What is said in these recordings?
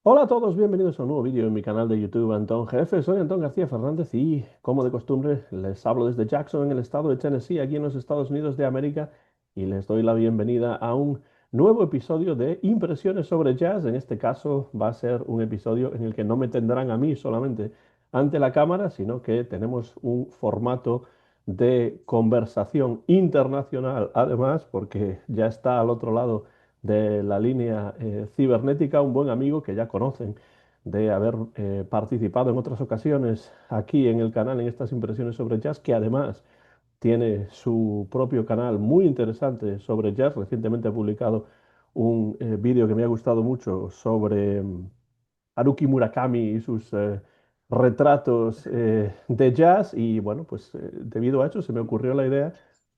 Hola a todos, bienvenidos a un nuevo vídeo en mi canal de YouTube Antón GF. Soy Antón García Fernández y, como de costumbre, les hablo desde Jackson, en el estado de Tennessee, aquí en los Estados Unidos de América, y les doy la bienvenida a un nuevo episodio de Impresiones sobre Jazz. En este caso va a ser un episodio en el que no me tendrán a mí solamente ante la cámara, sino que tenemos un formato de conversación internacional, además, porque ya está al otro lado de la línea cibernética, un buen amigo que ya conocen de haber participado en otras ocasiones aquí en el canal en estas impresiones sobre jazz, que además tiene su propio canal muy interesante sobre jazz. Recientemente ha publicado un vídeo que me ha gustado mucho sobre Haruki Murakami y sus retratos de jazz y bueno, pues debido a eso se me ocurrió la idea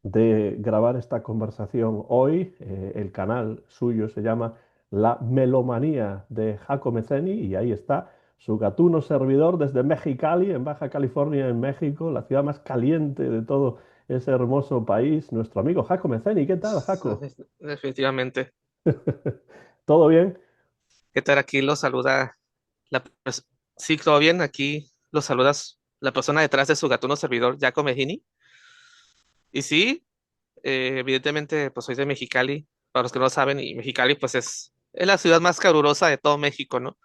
de grabar esta conversación hoy. El canal suyo se llama La Melomanía de Jaco Meceni y ahí está su gatuno servidor desde Mexicali, en Baja California, en México, la ciudad más caliente de todo ese hermoso país, nuestro amigo Jaco Meceni. ¿Qué tal, Jaco? Definitivamente. ¿Todo bien? ¿Qué tal? Aquí lo saluda sí, todo bien. Aquí lo saludas la persona detrás de su gatuno servidor, Jaco Mejini. Y sí, evidentemente, pues soy de Mexicali, para los que no saben, y Mexicali, pues es la ciudad más calurosa de todo México, ¿no?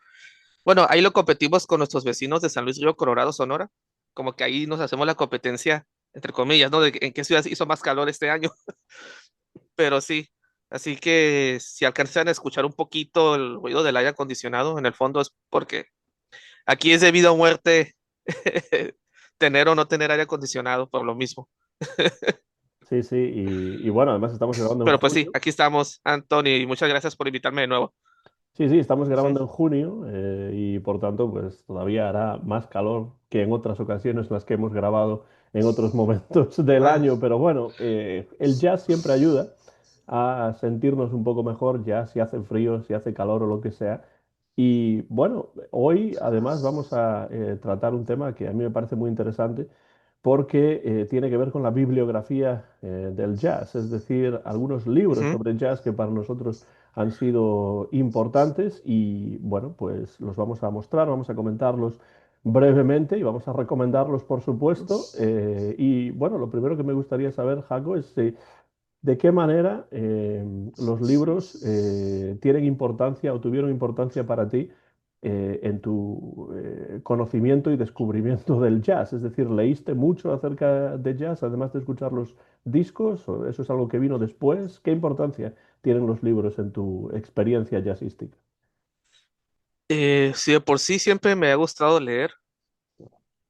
Bueno, ahí lo competimos con nuestros vecinos de San Luis Río Colorado, Sonora. Como que ahí nos hacemos la competencia, entre comillas, ¿no? De en qué ciudad hizo más calor este año. Pero sí. Así que si alcanzan a escuchar un poquito el ruido del aire acondicionado, en el fondo es porque aquí es debido a muerte tener o no tener aire acondicionado por lo mismo. Sí, sí, y bueno, además estamos grabando en Pero pues sí, junio. aquí estamos, Anthony, y muchas gracias por invitarme de nuevo. Sí, sí, estamos Ujú. grabando en junio y por tanto, pues todavía hará más calor que en otras ocasiones en las que hemos grabado en otros momentos del Ah, año. Pero bueno, el jazz siempre ayuda a sentirnos un poco mejor, ya si hace frío, si hace calor o lo que sea. Y bueno, hoy además vamos a tratar un tema que a mí me parece muy interesante porque tiene que ver con la bibliografía del jazz, es decir, algunos libros ujú. sobre jazz que para nosotros han sido importantes y bueno, pues los vamos a mostrar, vamos a comentarlos brevemente y vamos a recomendarlos, por supuesto. Y bueno, lo primero que me gustaría saber, Jaco, es de qué manera los libros tienen importancia o tuvieron importancia para ti en tu conocimiento y descubrimiento del jazz. Es decir, ¿leíste mucho acerca de jazz, además de escuchar los discos? ¿O eso es algo que vino después? ¿Qué importancia tienen los libros en tu experiencia jazzística? Sí, de por sí siempre me ha gustado leer.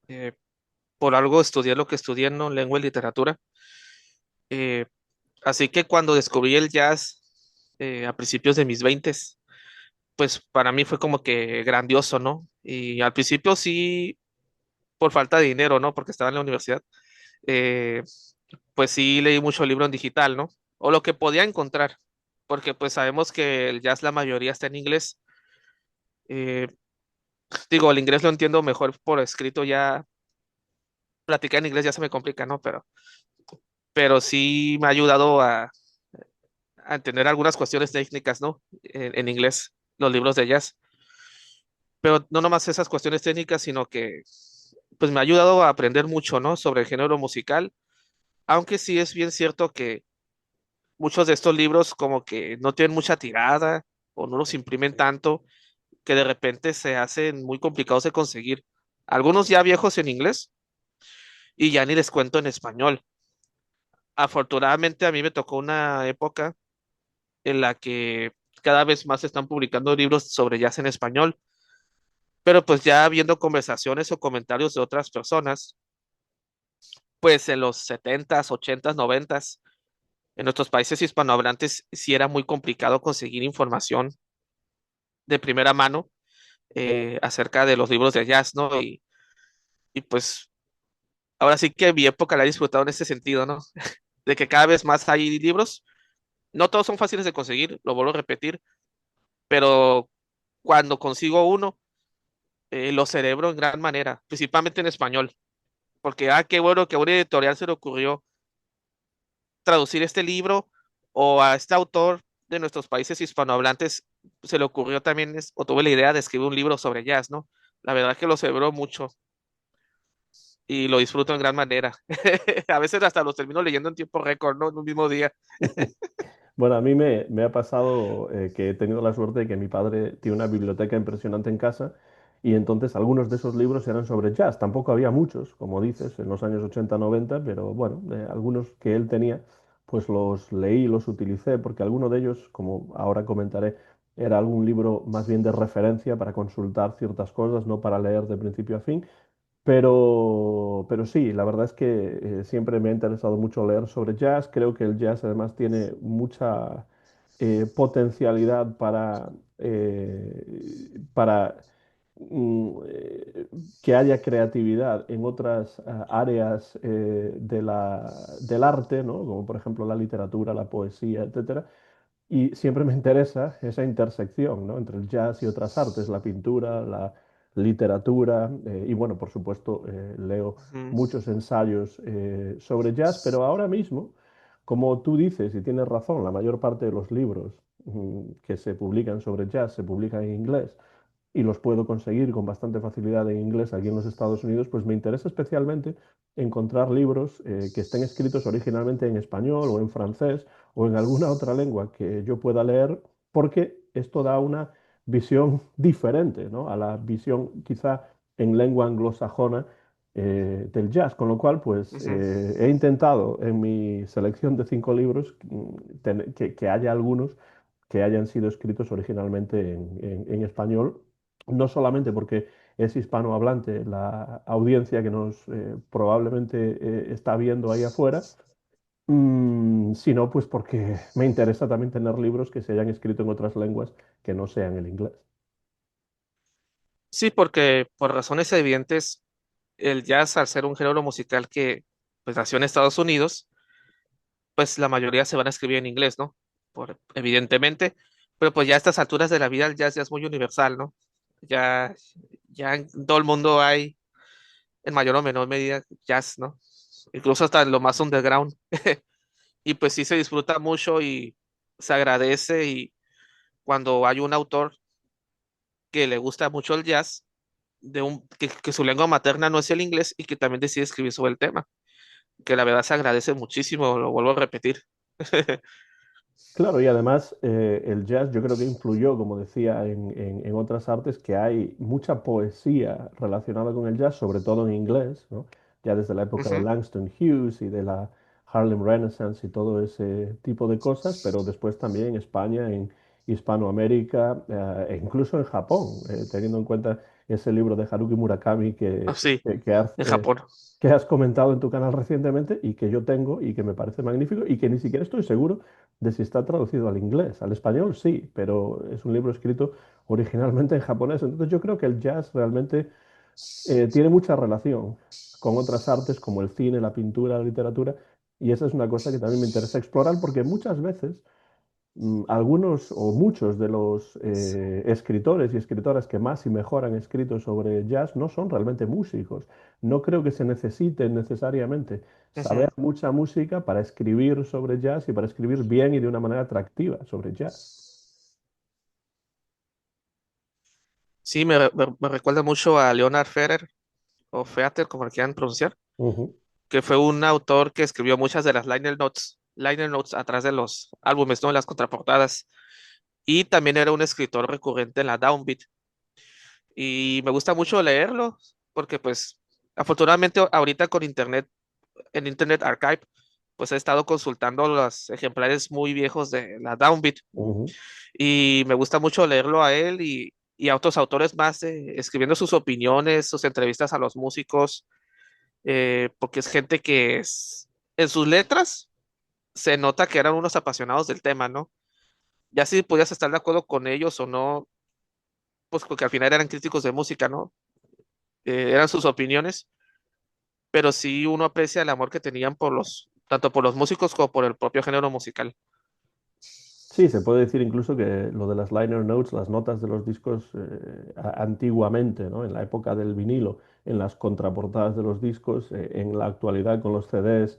eh, por algo estudié lo que estudié, ¿no? Lengua y literatura. Eh, Así que cuando descubrí el jazz a principios de mis veintes, pues para mí fue como que grandioso, ¿no? Y al principio sí, por falta de dinero, ¿no? Porque estaba en la universidad, eh, pues sí leí mucho libro en digital, ¿no? O lo que podía encontrar, porque pues sabemos que el jazz la mayoría está en inglés. Eh, Digo, el inglés lo entiendo mejor por escrito, ya platicar en inglés ya se me complica, ¿no? Pero sí me ha ayudado a entender algunas cuestiones técnicas, ¿no? En inglés, los libros de jazz. Pero no nomás esas cuestiones técnicas, sino que pues me ha ayudado a aprender mucho, ¿no? Sobre el género musical, aunque sí es bien cierto que muchos de estos libros como que no tienen mucha tirada o no los imprimen tanto, que de repente se hacen muy complicados de conseguir. Algunos ya viejos en inglés y ya ni les cuento en español. Afortunadamente a mí me tocó una época en la que cada vez más se están publicando libros sobre jazz en español, pero pues ya viendo conversaciones o comentarios de otras personas, pues en los setentas, ochentas, noventas, en nuestros países hispanohablantes sí era muy complicado conseguir información de primera mano acerca de los libros de jazz, ¿no? Y pues ahora sí que mi época la he disfrutado en ese sentido, ¿no? De que cada vez más hay libros, no todos son fáciles de conseguir, lo vuelvo a repetir, pero cuando consigo uno, lo celebro en gran manera, principalmente en español, porque, qué bueno que a una editorial se le ocurrió traducir este libro o a este autor de nuestros países hispanohablantes se le ocurrió también, o tuve la idea de escribir un libro sobre jazz, ¿no? La verdad que lo celebró mucho y lo disfruto en gran manera. A veces hasta los termino leyendo en tiempo récord, ¿no? En un mismo día. Bueno, a mí me ha pasado que he tenido la suerte de que mi padre tiene una biblioteca impresionante en casa y entonces algunos de esos libros eran sobre jazz. Tampoco había muchos, como dices, en los años 80-90, pero bueno, algunos que él tenía, pues los leí, los utilicé, porque alguno de ellos, como ahora comentaré, era algún libro más bien de referencia para consultar ciertas cosas, no para leer de principio a fin. Pero sí, la verdad es que siempre me ha interesado mucho leer sobre jazz. Creo que el jazz además tiene mucha potencialidad para que haya creatividad en otras áreas del arte, ¿no? Como por ejemplo la literatura, la poesía, etcétera. Y siempre me interesa esa intersección, ¿no? Entre el jazz y otras artes, la pintura, la literatura, y bueno, por supuesto, leo Ujú. muchos ensayos sobre jazz, pero ahora mismo, como tú dices, y tienes razón, la mayor parte de los libros que se publican sobre jazz se publican en inglés y los puedo conseguir con bastante facilidad en inglés aquí en los Estados Unidos, pues me interesa especialmente encontrar libros que estén escritos originalmente en español o en francés o en alguna otra lengua que yo pueda leer, porque esto da una visión diferente, ¿no? A la visión quizá en lengua anglosajona del jazz, con lo cual pues Ujú. he intentado en mi selección de 5 libros que haya algunos que hayan sido escritos originalmente en español, no solamente porque es hispanohablante la audiencia que nos probablemente está viendo ahí afuera, sino pues porque me interesa también tener libros que se hayan escrito en otras lenguas que no sean el inglés. Sí, porque por razones evidentes, el jazz, al ser un género musical que pues nació en Estados Unidos, pues la mayoría se van a escribir en inglés, ¿no? Evidentemente, pero pues ya a estas alturas de la vida el jazz ya es muy universal, ¿no? Ya, ya en todo el mundo hay, en mayor o menor medida, jazz, ¿no? Incluso hasta en lo más underground. Y pues sí se disfruta mucho y se agradece y cuando hay un autor que le gusta mucho el jazz, que su lengua materna no es el inglés y que también decide escribir sobre el tema, que la verdad se agradece muchísimo, lo vuelvo a repetir. Claro, y además el jazz yo creo que influyó, como decía, en otras artes, que hay mucha poesía relacionada con el jazz, sobre todo en inglés, ¿no? Ya desde la época de Ujú. Langston Hughes y de la Harlem Renaissance y todo ese tipo de cosas, pero después también en España, en Hispanoamérica, e incluso en Japón, teniendo en cuenta ese libro de Haruki Murakami Ah, sí, que en Japón. que has comentado en tu canal recientemente y que yo tengo y que me parece magnífico y que ni siquiera estoy seguro de si está traducido al inglés. Al español sí, pero es un libro escrito originalmente en japonés. Entonces yo creo que el jazz realmente tiene mucha relación con otras artes como el cine, la pintura, la literatura, y esa es una cosa que también me interesa explorar porque muchas veces algunos o muchos de los escritores y escritoras que más y mejor han escrito sobre jazz no son realmente músicos. No creo que se necesite necesariamente saber Ujú. mucha música para escribir sobre jazz y para escribir bien y de una manera atractiva sobre jazz. Sí, me recuerda mucho a Leonard Ferrer, o Feater, como le quieran pronunciar, Ujú, que fue un autor que escribió muchas de las liner notes atrás de los álbumes, ¿no? En las contraportadas. Y también era un escritor recurrente en la Downbeat. Y me gusta mucho leerlo, porque pues afortunadamente ahorita con Internet, en Internet Archive, pues he estado consultando los ejemplares muy viejos de la Downbeat. ujú. Y me gusta mucho leerlo a él y a otros autores más, escribiendo sus opiniones, sus entrevistas a los músicos, porque es gente en sus letras se nota que eran unos apasionados del tema, ¿no? Ya si podías estar de acuerdo con ellos o no, pues porque al final eran críticos de música, ¿no? Eran sus opiniones, pero sí uno aprecia el amor que tenían tanto por los músicos como por el propio género musical. Sí, se puede decir incluso que lo de las liner notes, las notas de los discos antiguamente, ¿no? En la época del vinilo, en las contraportadas de los discos, en la actualidad con los CDs.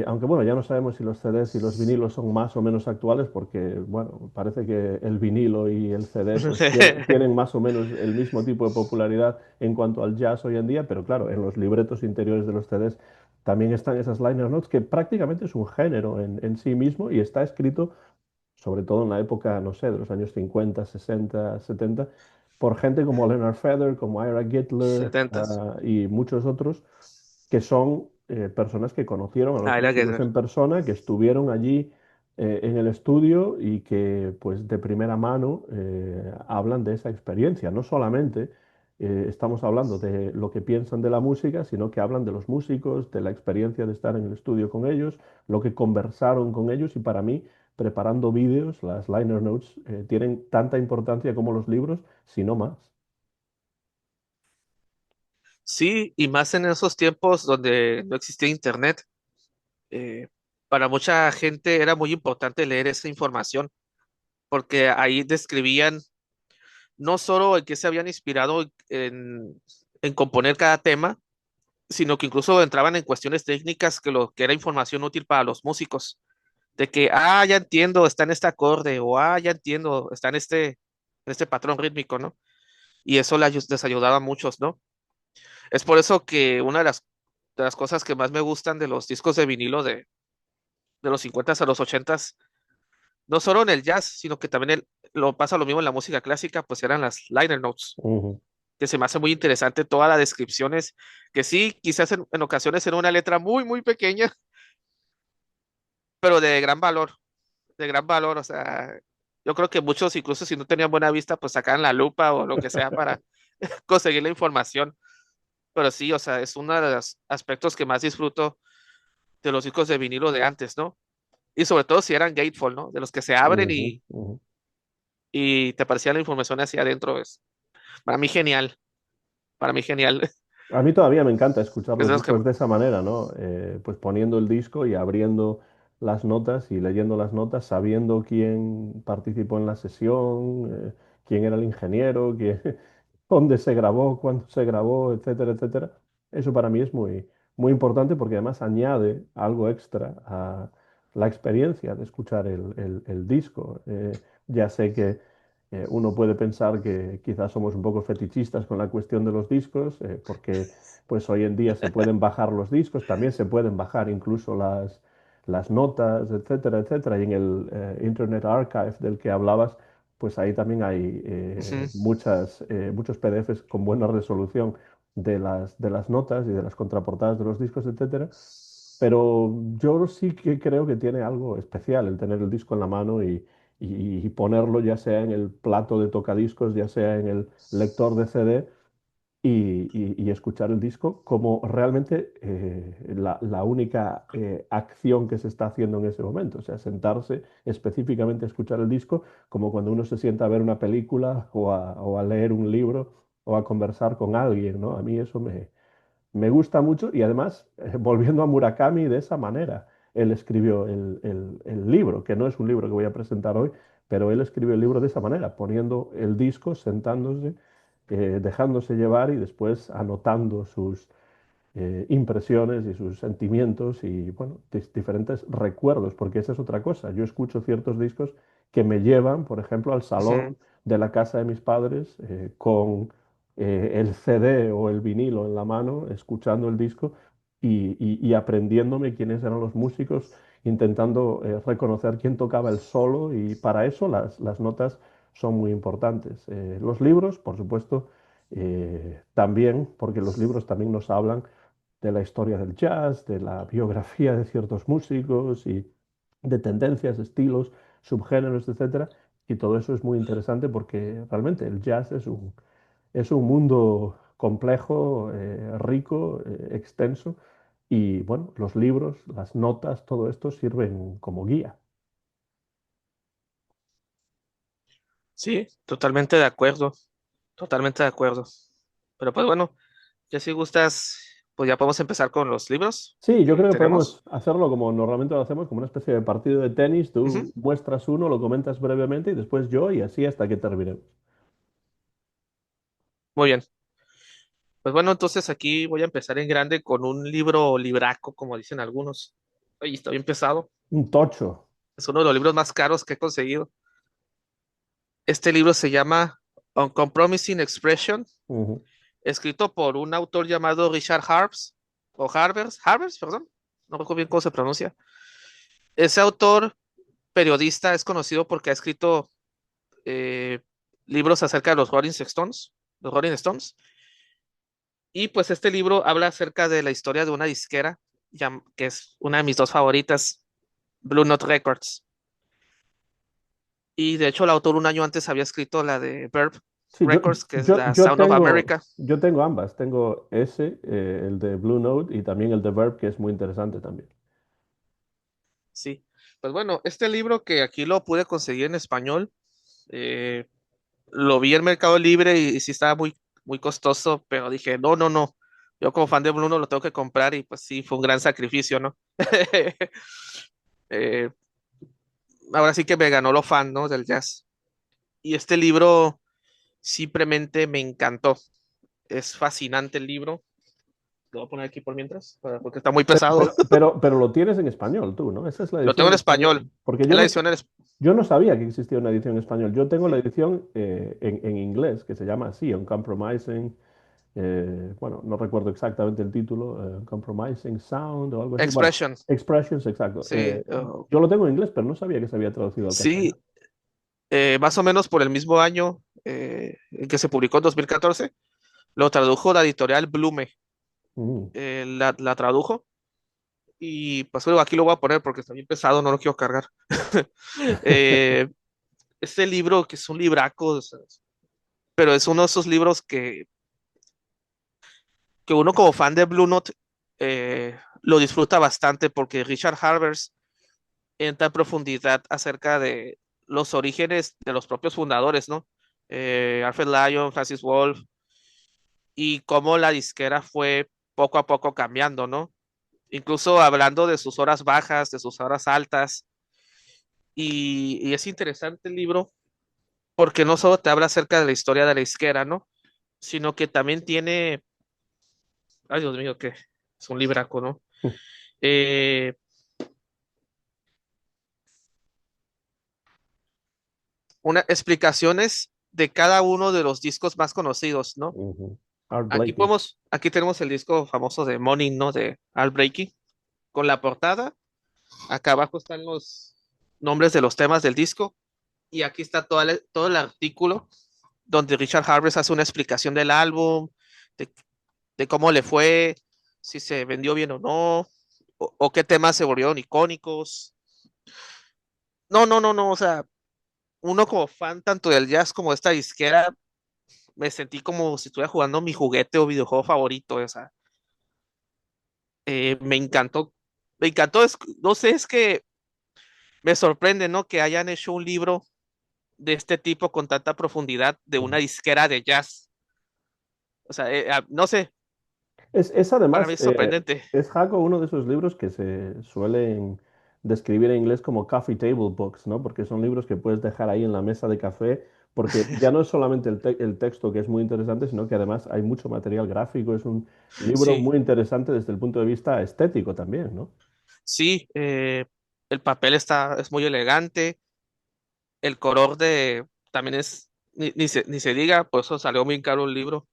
Aunque bueno, ya no sabemos si los CDs y los vinilos son más o menos actuales porque, bueno, parece que el vinilo y el CD pues tienen más o menos el mismo tipo de popularidad en cuanto al jazz hoy en día, pero claro, en los libretos interiores de los CDs también están esas liner notes que prácticamente es un género en sí mismo y está escrito sobre todo en la época, no sé, de los años 50, 60, 70, por gente como Leonard Feather, como Ira Gitler, 70s. y muchos otros que son personas que conocieron a los Ah, era músicos que en persona, que estuvieron allí en el estudio y que pues de primera mano hablan de esa experiencia. No solamente estamos hablando de lo que piensan de la música, sino que hablan de los músicos, de la experiencia de estar en el estudio con ellos, lo que conversaron con ellos y para mí, preparando vídeos, las liner notes tienen tanta importancia como los libros, si no más. sí, y más en esos tiempos donde no existía internet. eh, para mucha gente era muy importante leer esa información, porque ahí describían no solo en qué se habían inspirado en componer cada tema, sino que incluso entraban en cuestiones técnicas que lo que era información útil para los músicos, de que, ya entiendo, está en este acorde, o ya entiendo, está en este patrón rítmico, ¿no? Y eso les ayudaba a muchos, ¿no? Es por eso que una de las cosas que más me gustan de los discos de vinilo de los 50 a los 80, no solo en el jazz, sino que también lo pasa lo mismo en la música clásica, pues eran las liner notes, Ujú, que se me hace muy interesante todas las descripciones, que sí, quizás en ocasiones era una letra muy, muy pequeña, pero de gran valor, o sea, yo creo que muchos, incluso si no tenían buena vista, pues sacaban la lupa o lo que sea para conseguir la información, pero sí, o sea, es uno de los aspectos que más disfruto de los discos de vinilo de antes, ¿no? Y sobre todo si eran gatefold, ¿no? De los que se abren ujú, ujú. y te aparecía la información hacia adentro, es para mí genial, para mí genial. A mí todavía me encanta escuchar Es los de los que, discos de esa manera, ¿no? Pues poniendo el disco y abriendo las notas y leyendo las notas, sabiendo quién participó en la sesión, quién era el ingeniero, dónde se grabó, cuándo se grabó, etcétera, etcétera. Eso para mí es muy, muy importante porque además añade algo extra a la experiencia de escuchar el disco. Ya sé que uno puede pensar que quizás somos un poco fetichistas con la cuestión de los discos, porque pues hoy en día se pueden bajar los discos, también se pueden bajar incluso las notas, etcétera, etcétera. Y en el Internet Archive del que hablabas, pues ahí también hay ujú, muchos PDFs con buena resolución de las notas y de las contraportadas de los discos, etcétera. Pero yo sí que creo que tiene algo especial el tener el disco en la mano y ponerlo ya sea en el plato de tocadiscos, ya sea en el lector de CD y escuchar el disco como realmente la única acción que se está haciendo en ese momento. O sea, sentarse específicamente a escuchar el disco como cuando uno se sienta a ver una película o a leer un libro o a conversar con alguien, ¿no? A mí eso me gusta mucho y además, volviendo a Murakami de esa manera, él escribió el libro, que no es un libro que voy a presentar hoy, pero él escribió el libro de esa manera, poniendo el disco, sentándose, dejándose llevar y después anotando sus impresiones y sus sentimientos y, bueno, diferentes recuerdos, porque esa es otra cosa. Yo escucho ciertos discos que me llevan, por ejemplo, al ujú. salón de la casa de mis padres con el CD o el vinilo en la mano, escuchando el disco y aprendiéndome quiénes eran los músicos, intentando reconocer quién tocaba el solo y para eso las notas son muy importantes. Los libros, por supuesto, también, porque los libros también nos hablan de la historia del jazz, de la biografía de ciertos músicos y de tendencias, estilos, subgéneros, etcétera. Y todo eso es muy interesante porque realmente el jazz es un mundo complejo, rico, extenso. Y bueno, los libros, las notas, todo esto sirven como guía. Sí, totalmente de acuerdo, totalmente de acuerdo. Pero pues bueno, ya si gustas, pues ya podemos empezar con los libros Sí, yo que creo que tenemos. podemos hacerlo como normalmente lo hacemos, como una especie de partido de tenis. Ujú, Tú muestras uno, lo comentas brevemente y después yo y así hasta que terminemos. muy bien. Pues bueno, entonces aquí voy a empezar en grande con un libro libraco, como dicen algunos. Ay, está bien pesado. Un tocho. Es uno de los libros más caros que he conseguido. Este libro se llama Uncompromising Expression, Ujú. escrito por un autor llamado Richard Harbs, o Harbers, perdón, no recuerdo bien cómo se pronuncia. Ese autor, periodista, es conocido porque ha escrito eh, libros acerca de los Rolling Stones, y pues este libro habla acerca de la historia de una disquera, que es una de mis dos favoritas, Blue Note Records. Y de hecho el autor un año antes había escrito la de Verve Sí, Records, que es la Sound of America. yo tengo ambas. Tengo ese, el de Blue Note, y también el de Verb, que es muy interesante también. Sí, pues bueno, este libro que aquí lo pude conseguir en español, eh, lo vi en Mercado Libre y sí estaba muy, muy costoso, pero dije, no, no, no, yo como fan de Bruno lo tengo que comprar y pues sí, fue un gran sacrificio, ¿no? Eh, Ahora sí que me ganó lo fan, ¿no? Del jazz. Y este libro simplemente me encantó. Es fascinante el libro. Lo voy a poner aquí por mientras, porque está muy pesado. Pero lo tienes en español tú, ¿no? Esa es la Lo edición tengo en en español. español. Porque Es la edición en español. yo no sabía que existía una edición en español. Yo tengo la Sí. edición en inglés, que se llama así, Uncompromising. Bueno, no recuerdo exactamente el título, Compromising Sound o algo así. Bueno, Expression. Expressions, exacto. Sí, Yo lo tengo en inglés, pero no sabía que se había traducido al sí, castellano. más o menos por el mismo año en que se publicó en 2014, lo tradujo la editorial Blume, Mm. la tradujo y pues luego aquí lo voy a poner porque está bien pesado, no lo quiero cargar. Eh, este libro, que es un libraco, o sea, pero es uno de esos libros que uno como fan de Blue Note lo disfruta bastante porque Richard Harbers entra en profundidad acerca de los orígenes de los propios fundadores, ¿no? Alfred Lyon, Francis Wolff, y cómo la disquera fue poco a poco cambiando, ¿no? Incluso hablando de sus horas bajas, de sus horas altas. Y es interesante el libro porque no solo te habla acerca de la historia de la disquera, ¿no? Sino que también tiene, ay Dios mío, que es un libraco, ¿no? Eh, explicaciones de cada uno de los discos más conocidos, ¿no? Ujú. Art Blakey. Aquí tenemos el disco famoso de Morning, ¿no? De Al Breaking, con la portada. Acá abajo están los nombres de los temas del disco. Y aquí está todo el artículo donde Richard Harris hace una explicación del álbum, de, de cómo le fue, si se vendió bien o no, o qué temas se volvieron icónicos. No, no, no, no, o sea, uno como fan tanto del jazz como de esta disquera, me sentí como si estuviera jugando mi juguete o videojuego favorito, o sea, me encantó, me encantó, no sé, es que me sorprende, ¿no? Que hayan hecho un libro de este tipo con tanta profundidad de una Ujú. disquera de jazz. O sea, no sé, Es para mí además, es sorprendente. es Jaco uno de esos libros que se suelen describir en inglés como coffee table books, ¿no? Porque son libros que puedes dejar ahí en la mesa de café, porque ya no es solamente el texto que es muy interesante, sino que además hay mucho material gráfico. Es un libro Sí, muy interesante desde el punto de vista estético también, ¿no? sí, el papel es muy elegante, el color también es, ni se diga, por eso salió muy caro el libro.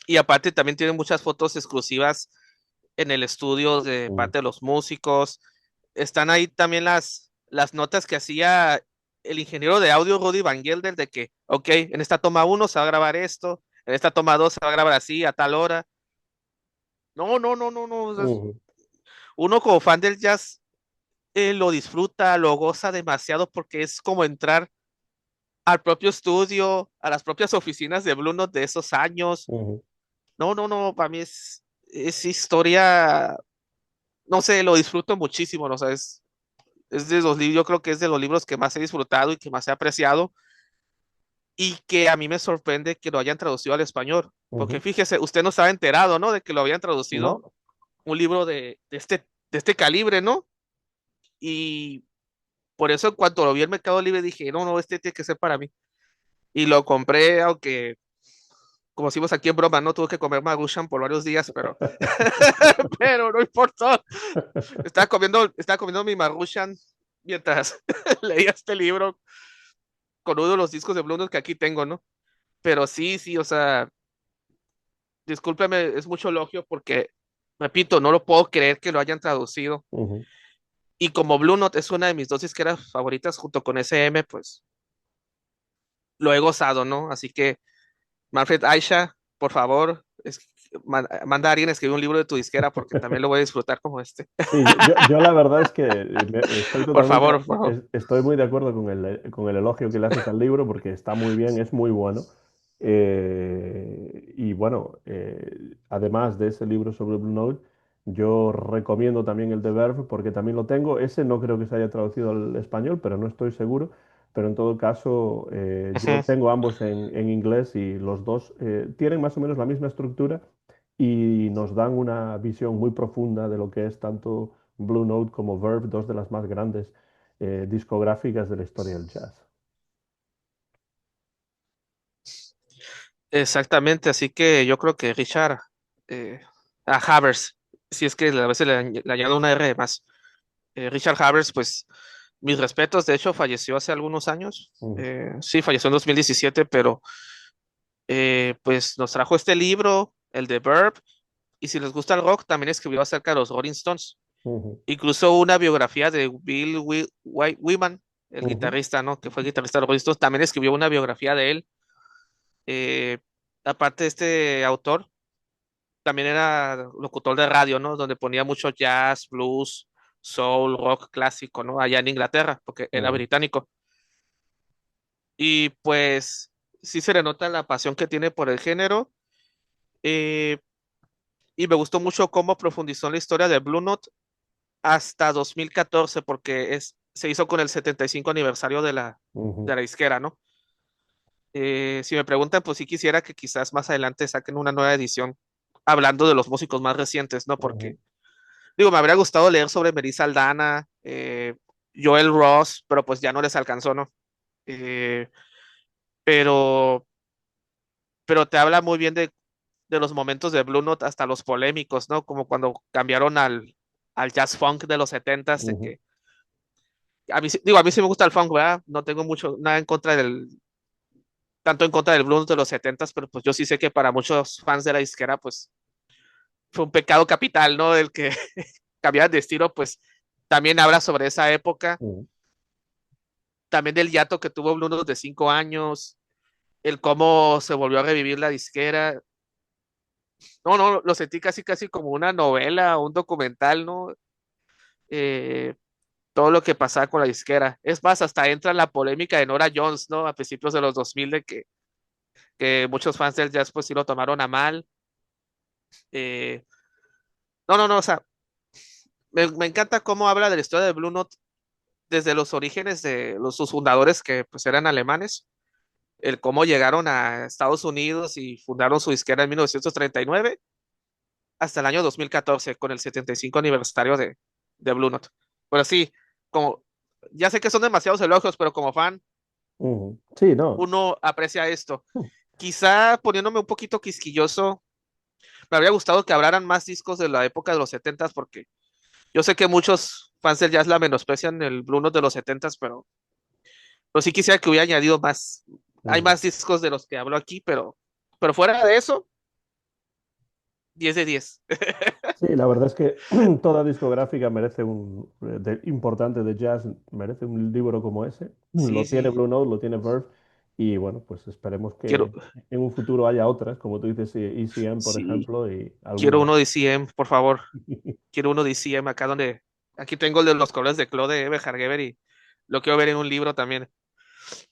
Y aparte también tiene muchas fotos exclusivas en el estudio de Mm, parte de los músicos. Están ahí también las notas que hacía el ingeniero de audio Rudy Van Gelder de que, ok, en esta toma uno se va a grabar esto, en esta toma 2 se va a grabar así, a tal hora. No, no, no, no, no. O sea, ujú, uno como fan del jazz lo disfruta, lo goza demasiado porque es como entrar al propio estudio, a las propias oficinas de Blue Note de esos años. ujú, No, no, no, para mí es historia, no sé, lo disfruto muchísimo, ¿no? O sea, es de los libros, yo creo que es de los libros que más he disfrutado y que más he apreciado y que a mí me sorprende que lo hayan traducido al español, porque ujú. fíjese, usted no estaba enterado, ¿no? De que lo habían traducido ¿No? un libro de este calibre, ¿no? Y por eso en cuanto lo vi en Mercado Libre dije, no, no, este tiene que ser para mí. Y lo compré, aunque como decimos aquí en broma, no tuve que comer Maruchan por varios días, pero, pero no importó. Estaba comiendo mi Maruchan mientras leía este libro con uno de los discos de Blue Note que aquí tengo, ¿no? Pero sí, sí, o sea, discúlpeme, es mucho elogio porque, repito, no lo puedo creer que lo hayan traducido. Ujú. Y como Blue Note es una de mis dos disqueras favoritas junto con SM, pues lo he gozado, ¿no? Así que, Manfred Aisha, por favor, manda a alguien a escribir un libro de tu disquera porque también lo voy a disfrutar como este. Sí, yo la verdad es que estoy Por totalmente, favor, por favor. estoy muy de acuerdo con el elogio que le haces al libro porque está muy bien, es muy bueno. Y bueno, además de ese libro sobre Blue Note, yo recomiendo también el de Verve porque también lo tengo. Ese no creo que se haya traducido al español, pero no estoy seguro. Pero en todo caso, yo Ujú. tengo ambos en inglés y los dos tienen más o menos la misma estructura y nos dan una visión muy profunda de lo que es tanto Blue Note como Verve, dos de las más grandes discográficas de la historia del jazz. Exactamente, así que yo creo que Richard, eh, a Havers, si es que a veces le añado una R más. Richard Havers, pues mis respetos, de hecho falleció hace algunos años. Ujú, Sí, falleció en 2017, pero pues nos trajo este libro, el de Verb, y si les gusta el rock, también escribió acerca de los Rolling Stones. ujú, Incluso una biografía de Bill Wyman, el ujú, guitarrista, ¿no? Que fue guitarrista de los Rolling Stones, también escribió una biografía de él. Eh, Aparte de este autor, también era locutor de radio, ¿no? Donde ponía mucho jazz, blues, soul, rock clásico, ¿no? Allá en Inglaterra, porque era ujú, británico. Y pues sí se le nota la pasión que tiene por el género. eh, y me gustó mucho cómo profundizó en la historia de Blue Note hasta 2014, porque se hizo con el 75 aniversario ujú, de la disquera, ¿no? Si me preguntan, pues sí quisiera que quizás más adelante saquen una nueva edición hablando de los músicos más recientes, ¿no? Porque, ujú, digo, me habría gustado leer sobre Melissa Aldana, Joel Ross, pero pues ya no les alcanzó, ¿no? Eh, pero, pero te habla muy bien de los momentos de Blue Note hasta los polémicos, ¿no? Como cuando cambiaron al jazz funk de los 70s, de ujú, que digo, a mí sí me gusta el funk, ¿verdad? No tengo mucho, nada en contra tanto en contra del Blue Note de los 70s, pero pues yo sí sé que para muchos fans de la disquera, pues fue un pecado capital, ¿no? El que cambiaran de estilo, pues también habla sobre esa época, ujú, también del hiato que tuvo Blue Note de 5 años, el cómo se volvió a revivir la disquera. No, no, lo sentí casi, casi como una novela, un documental, ¿no? Eh, Todo lo que pasaba con la disquera. Es más, hasta entra la polémica de Nora Jones, ¿no? A principios de los 2000 de que muchos fans del jazz pues sí lo tomaron a mal. Eh, no, no, no, o sea, me encanta cómo habla de la historia de Blue Note desde los orígenes de sus fundadores que pues eran alemanes, el cómo llegaron a Estados Unidos y fundaron su disquera en 1939 hasta el año 2014 con el 75 aniversario de Blue Note. Pero sí, como ya sé que son demasiados elogios, pero como fan ujú. Sí, no. uno aprecia esto. Quizá poniéndome un poquito quisquilloso, me habría gustado que hablaran más discos de la época de los 70s porque yo sé que muchos fans del jazz la menosprecian el Blue Note de los 70s, pero sí quisiera que hubiera añadido más. Hay Ujú. más discos de los que hablo aquí, pero fuera de eso, 10 de 10. Sí, la verdad es que toda discográfica merece importante de jazz, merece un libro como ese. Sí, Lo tiene sí. Blue Note, lo tiene Verve, y bueno, pues esperemos Quiero, que en un futuro haya otras, como tú dices, ECM, por sí, ejemplo, y quiero alguna. uno de CM, por favor. Quiero uno de CM acá donde. Aquí tengo el de los colores de Claude Eberhardt y lo quiero ver en un libro también.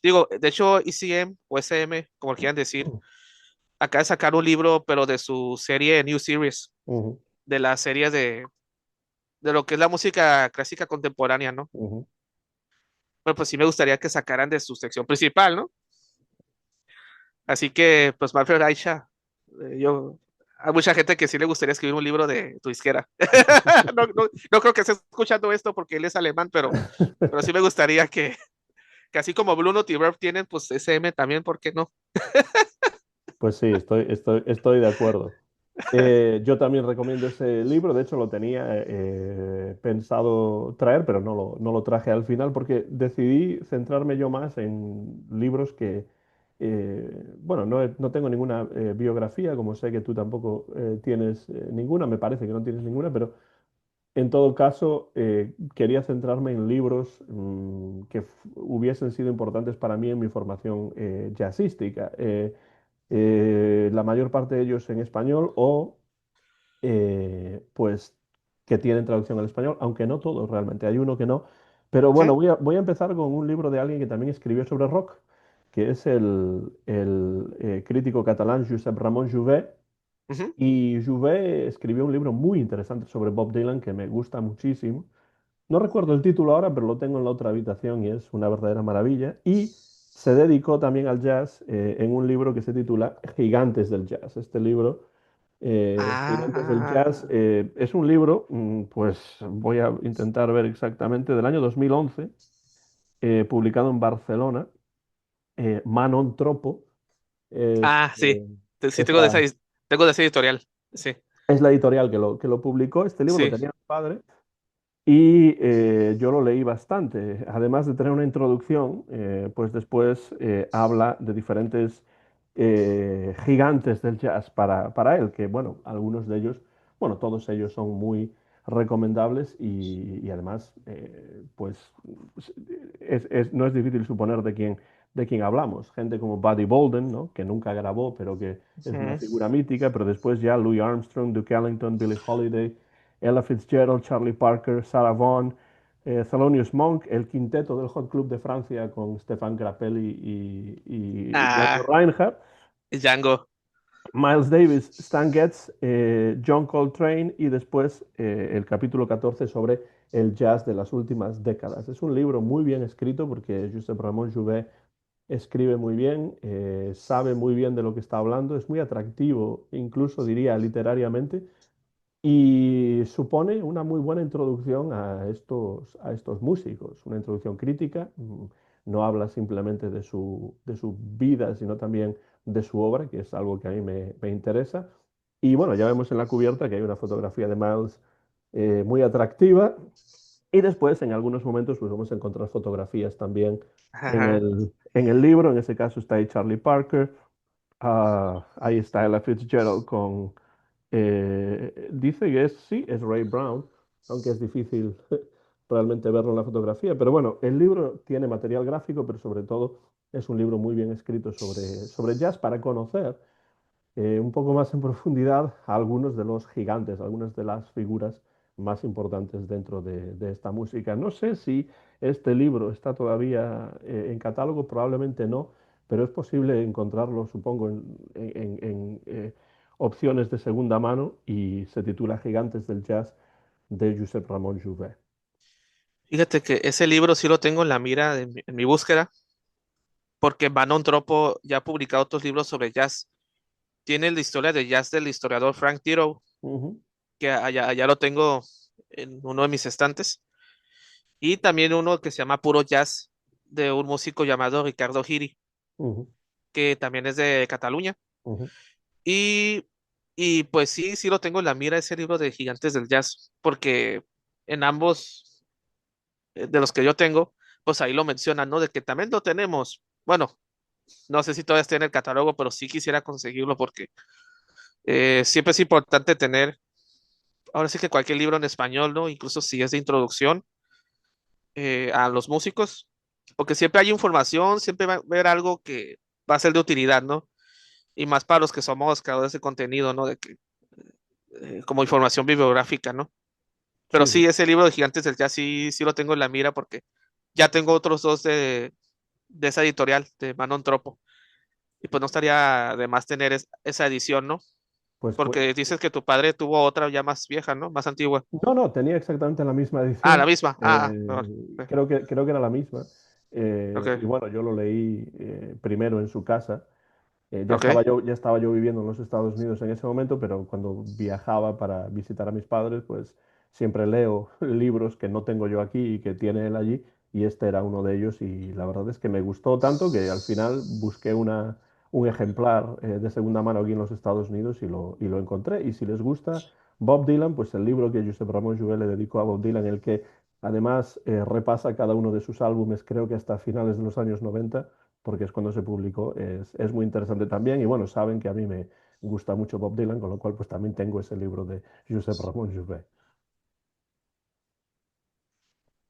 Digo, de hecho, ECM o SM, como quieran decir, acaba de sacar un libro, pero de su serie New Series, Ujú, de la serie de lo que es la música clásica contemporánea, ¿no? ujú. Pero pues sí me gustaría que sacaran de su sección principal, ¿no? Así que, pues, Manfred Aisha, hay mucha gente que sí le gustaría escribir un libro de tu disquera. No, no, no creo que esté escuchando esto porque él es alemán, pero sí me gustaría que así como Blue Note y Verve tienen, pues SM también, ¿por qué no? Pues sí, estoy de acuerdo. Yo también recomiendo ese libro, de hecho lo tenía pensado traer, pero no lo traje al final porque decidí centrarme yo más en libros que, bueno, no tengo ninguna biografía, como sé que tú tampoco tienes ninguna, me parece que no tienes ninguna, pero en todo caso quería centrarme en libros que hubiesen sido importantes para mí en mi formación jazzística. La mayor parte de ellos en español o pues que tienen traducción al español, aunque no todos realmente, hay uno que no. Pero Ujú, bueno, voy a empezar con un libro de alguien que también escribió sobre rock, que es el crítico catalán Josep Ramon Jouvet. ujú. Y Jouvet escribió un libro muy interesante sobre Bob Dylan que me gusta muchísimo. No recuerdo el título ahora, pero lo tengo en la otra habitación y es una verdadera maravilla. Y se dedicó también al jazz en un libro que se titula Gigantes del Jazz. Este libro, Gigantes del Jazz, Ah, es un libro, pues voy a intentar ver exactamente, del año 2011, publicado en Barcelona. Manon Tropo es, sí. Sí, es la, tengo de esa editorial. Sí, es la editorial que lo publicó. Este libro lo sí. tenía mi padre. Y yo lo leí bastante. Además de tener una introducción, pues después habla de diferentes gigantes del jazz para él, que bueno, algunos de ellos, bueno, todos ellos son muy recomendables y además, pues no es difícil suponer de quién hablamos. Gente como Buddy Bolden, ¿no? Que nunca grabó, pero que es una Ujú. figura mítica, pero después ya Louis Armstrong, Duke Ellington, Billie Holiday. Ella Fitzgerald, Charlie Parker, Sarah Vaughan, Thelonious Monk, el quinteto del Hot Club de Francia con Stéphane Grappelli y Django Ah, Reinhardt, Django. Miles Davis, Stan Getz, John Coltrane y después el capítulo 14 sobre el jazz de las últimas décadas. Es un libro muy bien escrito porque Josep Ramon Jouvet escribe muy bien, sabe muy bien de lo que está hablando, es muy atractivo, incluso diría literariamente, y supone una muy buena introducción a estos músicos, una introducción crítica. No habla simplemente de su vida, sino también de su obra, que es algo que a mí me interesa. Y bueno, ya vemos en la cubierta que hay una fotografía de Miles muy atractiva. Y después, en algunos momentos, pues vamos a encontrar fotografías también en Ajá. el libro. En ese caso está ahí Charlie Parker. Ahí está Ella Fitzgerald dice que sí, es Ray Brown, aunque es difícil realmente verlo en la fotografía. Pero bueno, el libro tiene material gráfico, pero sobre todo es un libro muy bien escrito sobre jazz para conocer un poco más en profundidad a algunos de los gigantes, algunas de las figuras más importantes dentro de esta música. No sé si este libro está todavía en catálogo, probablemente no, pero es posible encontrarlo, supongo, en opciones de segunda mano y se titula Gigantes del Jazz de Josep Ramon Jouvet. Fíjate que ese libro sí lo tengo en la mira en mi búsqueda, porque Manon Tropo ya ha publicado otros libros sobre jazz. Tiene la historia de jazz del historiador Frank Tirow, Ujú, que allá lo tengo en uno de mis estantes. Y también uno que se llama Puro Jazz, de un músico llamado Ricardo Giri, ujú, que también es de Cataluña. ujú, Y, y pues sí, sí lo tengo en la mira ese libro de Gigantes del Jazz, porque en ambos de los que yo tengo, pues ahí lo mencionan, ¿no? De que también lo tenemos. Bueno, no sé si todavía está en el catálogo, pero sí quisiera conseguirlo porque siempre es importante tener, ahora sí que cualquier libro en español, ¿no? Incluso si es de introducción a los músicos, porque siempre hay información, siempre va a haber algo que va a ser de utilidad, ¿no? Y más para los que somos creadores de contenido, ¿no? De que, como información bibliográfica, ¿no? Pero sí, sí, sí. ese libro de Gigantes del Jazz sí, sí lo tengo en la mira porque ya tengo otros dos de esa editorial, de Manon Tropo. Y pues no estaría de más tener esa edición, ¿no? Pues, Porque dices que tu padre tuvo otra ya más vieja, ¿no? Más antigua. no, no, tenía exactamente la misma Ah, la edición. misma. Mejor. Creo que era la misma. Ok, Y bueno, yo lo leí primero en su casa. Ya ok. estaba yo viviendo en los Estados Unidos en ese momento, pero cuando viajaba para visitar a mis padres, pues siempre leo libros que no tengo yo aquí y que tiene él allí. Y este era uno de ellos. Y la verdad es que me gustó tanto que al final busqué un ejemplar de segunda mano aquí en los Estados Unidos y lo encontré. Y si les gusta Bob Dylan, pues el libro que Josep Ramón Jouvet le dedicó a Bob Dylan, el que además repasa cada uno de sus álbumes, creo que hasta finales de los años 90, porque es cuando se publicó, es muy interesante también. Y bueno, saben que a mí me gusta mucho Bob Dylan, con lo cual pues también tengo ese libro de Josep Ramón Jouvet.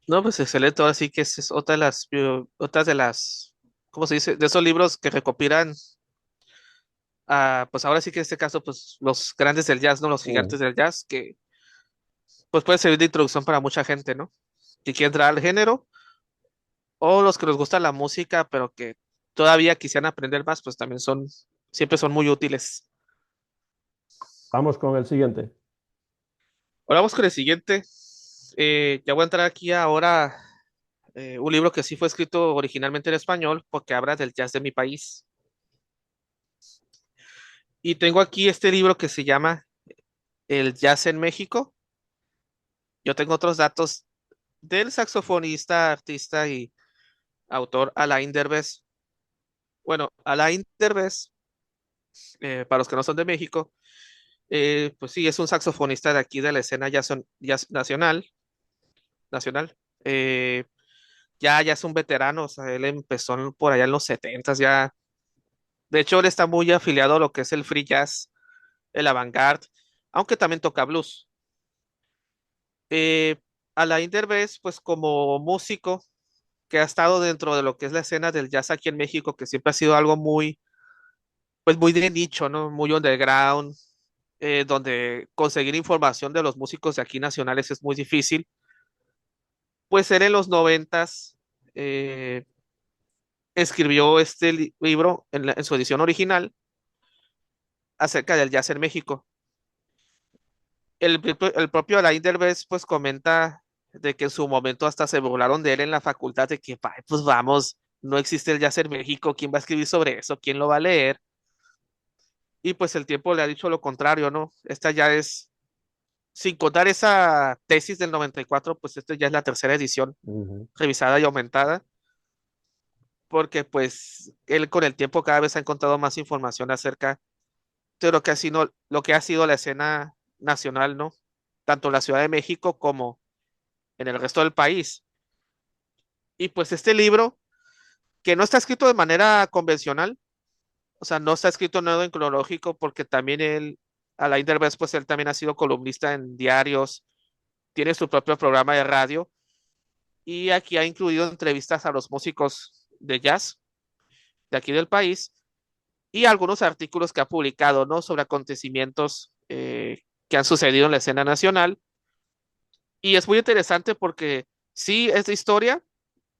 No, pues excelente. Ahora sí que esa es otra de otras de las, ¿cómo se dice? De esos libros que recopilan, pues ahora sí que en este caso, pues los grandes del jazz, ¿no? Los Mm. gigantes del jazz, que pues puede servir de introducción para mucha gente, ¿no? Que quiere entrar al género, o los que les gusta la música, pero que todavía quisieran aprender más, pues también siempre son muy útiles. Vamos con el siguiente. Ahora vamos con el siguiente. Ya voy a entrar aquí ahora un libro que sí fue escrito originalmente en español, porque habla del jazz de mi país. Y tengo aquí este libro que se llama El Jazz en México. Yo tengo otros datos del saxofonista, artista y autor Alain Derbez. Bueno, Alain Derbez, para los que no son de México, pues sí, es un saxofonista de aquí de la escena jazz nacional. Eh, ya es un veterano, o sea, él empezó por allá en los 70 ya. De hecho, él está muy afiliado a lo que es el free jazz, el avant-garde, aunque también toca blues. Eh, Alain Derbez, pues como músico que ha estado dentro de lo que es la escena del jazz aquí en México, que siempre ha sido algo pues muy de nicho, ¿no? Muy underground, donde conseguir información de los músicos de aquí nacionales es muy difícil. Pues él en los 90 eh, escribió este libro en su edición original acerca del jazz en México. El propio Alain Derbez pues comenta de que en su momento hasta se burlaron de él en la facultad de que, "Ay, pues vamos, no existe el jazz en México, ¿quién va a escribir sobre eso? ¿Quién lo va a leer?" Y pues el tiempo le ha dicho lo contrario, ¿no? Esta ya es, sin contar esa tesis del 94, pues esta ya es la tercera edición Ujú, revisada y aumentada, porque pues él con el tiempo cada vez ha encontrado más información acerca de lo que ha sido la escena nacional, ¿no? Tanto en la Ciudad de México como en el resto del país. Y pues este libro, que no está escrito de manera convencional, o sea, no está escrito en orden cronológico, porque también Alain Derbez, pues él también ha sido columnista en diarios, tiene su propio programa de radio, y aquí ha incluido entrevistas a los músicos de jazz de aquí del país y algunos artículos que ha publicado, ¿no? Sobre acontecimientos que han sucedido en la escena nacional. Y es muy interesante porque sí, esta historia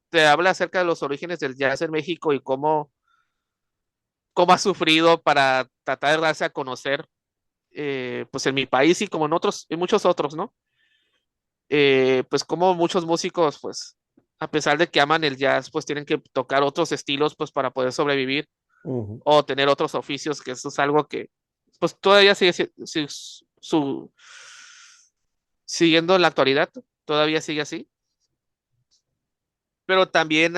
te habla acerca de los orígenes del jazz en México y cómo ha sufrido para tratar de darse a conocer, pues en mi país y como en muchos otros, ¿no? Pues como muchos músicos, pues, a pesar de que aman el jazz, pues tienen que tocar otros estilos, pues, para poder sobrevivir ujú, o tener otros oficios, que eso es algo que, pues, todavía siguiendo en la actualidad, todavía sigue así, pero también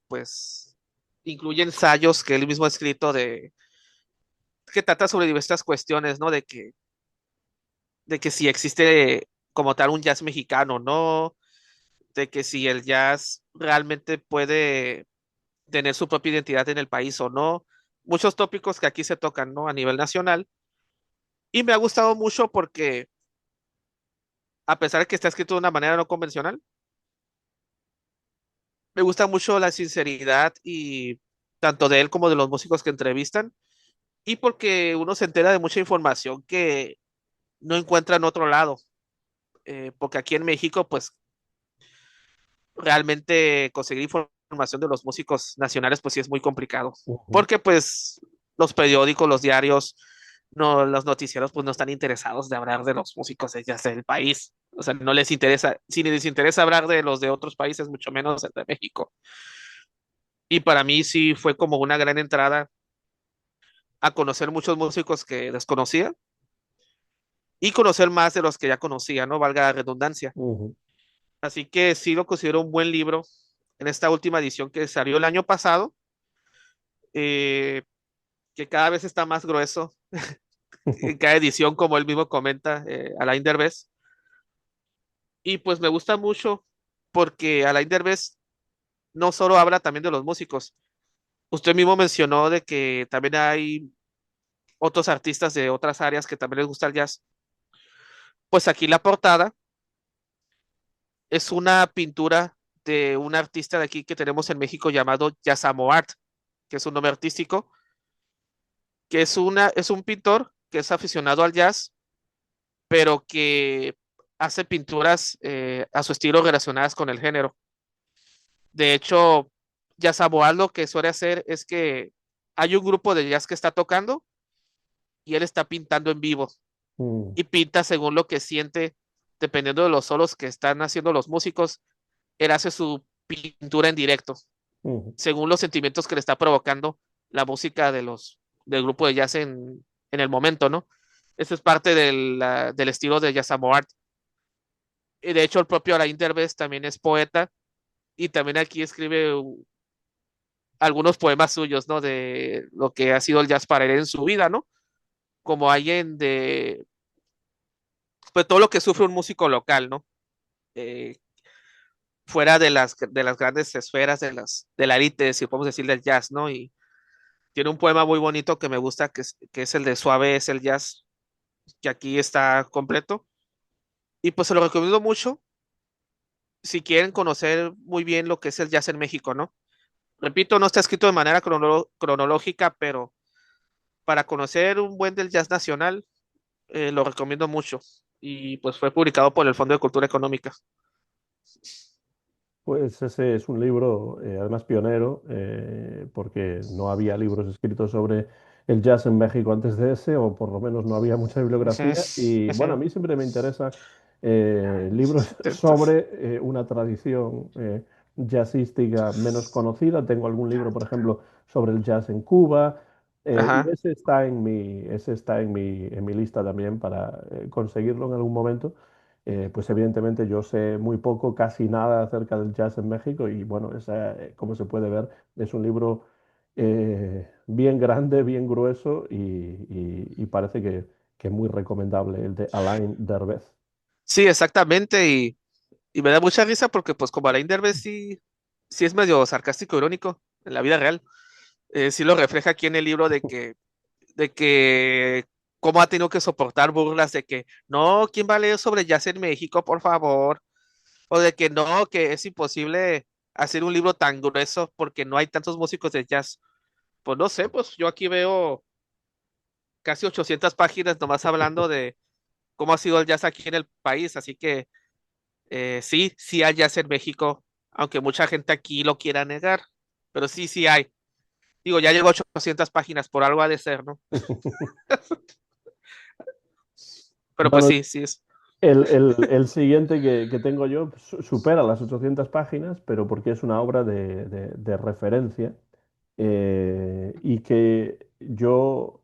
pues, incluye ensayos que él mismo ha escrito que trata sobre diversas cuestiones, ¿no? De que si existe como tal un jazz mexicano, ¿no? De que si el jazz realmente puede tener su propia identidad en el país o no. Muchos tópicos que aquí se tocan, ¿no? A nivel nacional. Y me ha gustado mucho porque, a pesar de que está escrito de una manera no convencional, me gusta mucho la sinceridad y tanto de él como de los músicos que entrevistan. Y porque uno se entera de mucha información que no encuentra en otro lado. Porque aquí en México, pues realmente conseguir información de los músicos nacionales, pues sí es muy complicado, ujú, porque pues los periódicos, los diarios, no, los noticieros, pues no están interesados de hablar de los músicos de jazz del país. O sea, no les interesa, si les interesa hablar de los de otros países, mucho menos el de México. Y para mí sí fue como una gran entrada a conocer muchos músicos que desconocía y conocer más de los que ya conocía, ¿no? Valga la redundancia. ujú. Así que sí lo considero un buen libro en esta última edición que salió el año pasado. que cada vez está más grueso en cada edición, como él mismo comenta, Alain Derbez. Y pues me gusta mucho porque Alain Derbez no solo habla también de los músicos. Usted mismo mencionó de que también hay otros artistas de otras áreas que también les gusta el jazz. Pues aquí la portada es una pintura de un artista de aquí que tenemos en México llamado Yasamo Art, que es un nombre artístico, que es un pintor que es aficionado al jazz, pero que hace pinturas a su estilo relacionadas con el género. De hecho, Yasamo Art lo que suele hacer es que hay un grupo de jazz que está tocando y él está pintando en vivo Mm, y pinta según lo que siente, dependiendo de los solos que están haciendo los músicos. Él hace su pintura en directo, mm. según los sentimientos que le está provocando la música del grupo de jazz en el momento, ¿no? Eso es parte del estilo de Jazz Amo Art. Y de hecho, el propio Alain Derbez también es poeta y también aquí escribe algunos poemas suyos, ¿no? De lo que ha sido el jazz para él en su vida, ¿no? Como alguien pues todo lo que sufre un músico local, ¿no? Eh, fuera de las grandes esferas de la élite, si podemos decir, del jazz, ¿no? Y tiene un poema muy bonito que me gusta, que es el de Suave es el jazz, que aquí está completo. Y pues se lo recomiendo mucho si quieren conocer muy bien lo que es el jazz en México, ¿no? Repito, no está escrito de manera cronológica, pero para conocer un buen del jazz nacional, lo recomiendo mucho. Y pues fue publicado por el Fondo de Cultura Económica. Pues ese es un libro, además pionero, porque no había libros escritos sobre el jazz en México antes de ese, o por lo menos no había mucha Ujú, bibliografía. Y bueno, a ujú. mí siempre me interesa libros Entonces, sobre una tradición jazzística menos conocida. Tengo algún libro, por ejemplo, sobre el jazz en Cuba, y ajá. ese está en mi lista también para conseguirlo en algún momento. Pues evidentemente yo sé muy poco, casi nada acerca del jazz en México y bueno, como se puede ver, es un libro bien grande, bien grueso y parece que muy recomendable, el de Alain Derbez. Sí, exactamente. Y me da mucha risa porque, pues, como Alain Derbez sí es medio sarcástico, irónico en la vida real. Sí lo refleja aquí en el libro de que cómo ha tenido que soportar burlas de que no, ¿quién va a leer sobre jazz en México, por favor? O de que no, que es imposible hacer un libro tan grueso porque no hay tantos músicos de jazz. Pues no sé, pues yo aquí veo casi 800 páginas nomás hablando de cómo ha sido el jazz aquí en el país, así que sí hay jazz en México, aunque mucha gente aquí lo quiera negar, pero sí hay. Digo, ya llegó a 800 páginas, por algo ha de ser, ¿no? Pero pues Bueno, sí es. el siguiente que tengo yo supera las 800 páginas, pero porque es una obra de referencia y que yo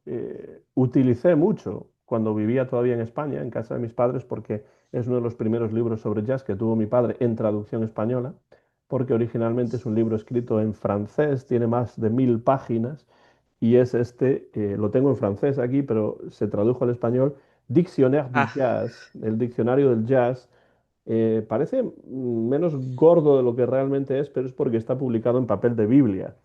utilicé mucho cuando vivía todavía en España, en casa de mis padres, porque es uno de los primeros libros sobre jazz que tuvo mi padre en traducción española, porque originalmente es un libro escrito en francés, tiene más de 1000 páginas y es lo tengo en francés aquí, pero se tradujo al español, Dictionnaire du Ah, Jazz, el diccionario del jazz. Parece menos gordo de lo que realmente es, pero es porque está publicado en papel de Biblia.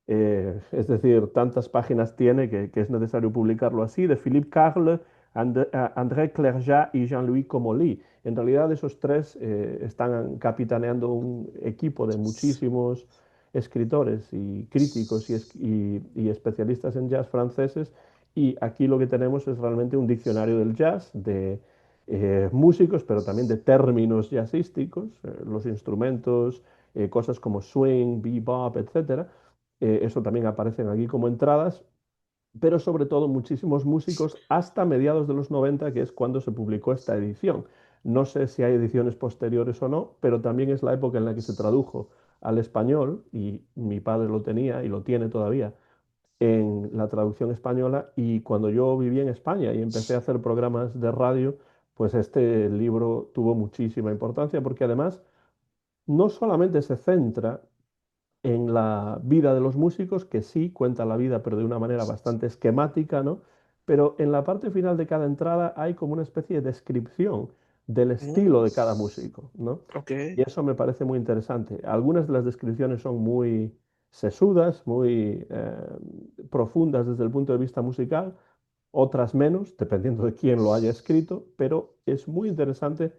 Es decir, tantas páginas tiene que es necesario publicarlo así, de Philippe Carle, André Clerjat y Jean-Louis Comolli. En realidad esos tres están capitaneando un equipo de muchísimos escritores y críticos y especialistas en jazz franceses y aquí lo que tenemos es realmente un diccionario del jazz, de músicos, pero también de términos jazzísticos, los instrumentos, cosas como swing, bebop, etcétera. Eso también aparecen aquí como entradas, pero sobre todo muchísimos músicos hasta mediados de los 90, que es cuando se publicó esta edición. No sé si hay ediciones posteriores o no, pero también es la época en la que se tradujo al español y mi padre lo tenía y lo tiene todavía en la traducción española y cuando yo viví en España y empecé a hacer programas de radio, pues este libro tuvo muchísima importancia porque además no solamente se centra en la vida de los músicos, que sí cuenta la vida, pero de una manera bastante esquemática, ¿no? Pero en la parte final de cada entrada hay como una especie de descripción del Mm, estilo de cada músico, ¿no? ok. Y eso me parece muy interesante. Algunas de las descripciones son muy sesudas, muy profundas desde el punto de vista musical, otras menos, dependiendo de quién lo haya escrito, pero es muy interesante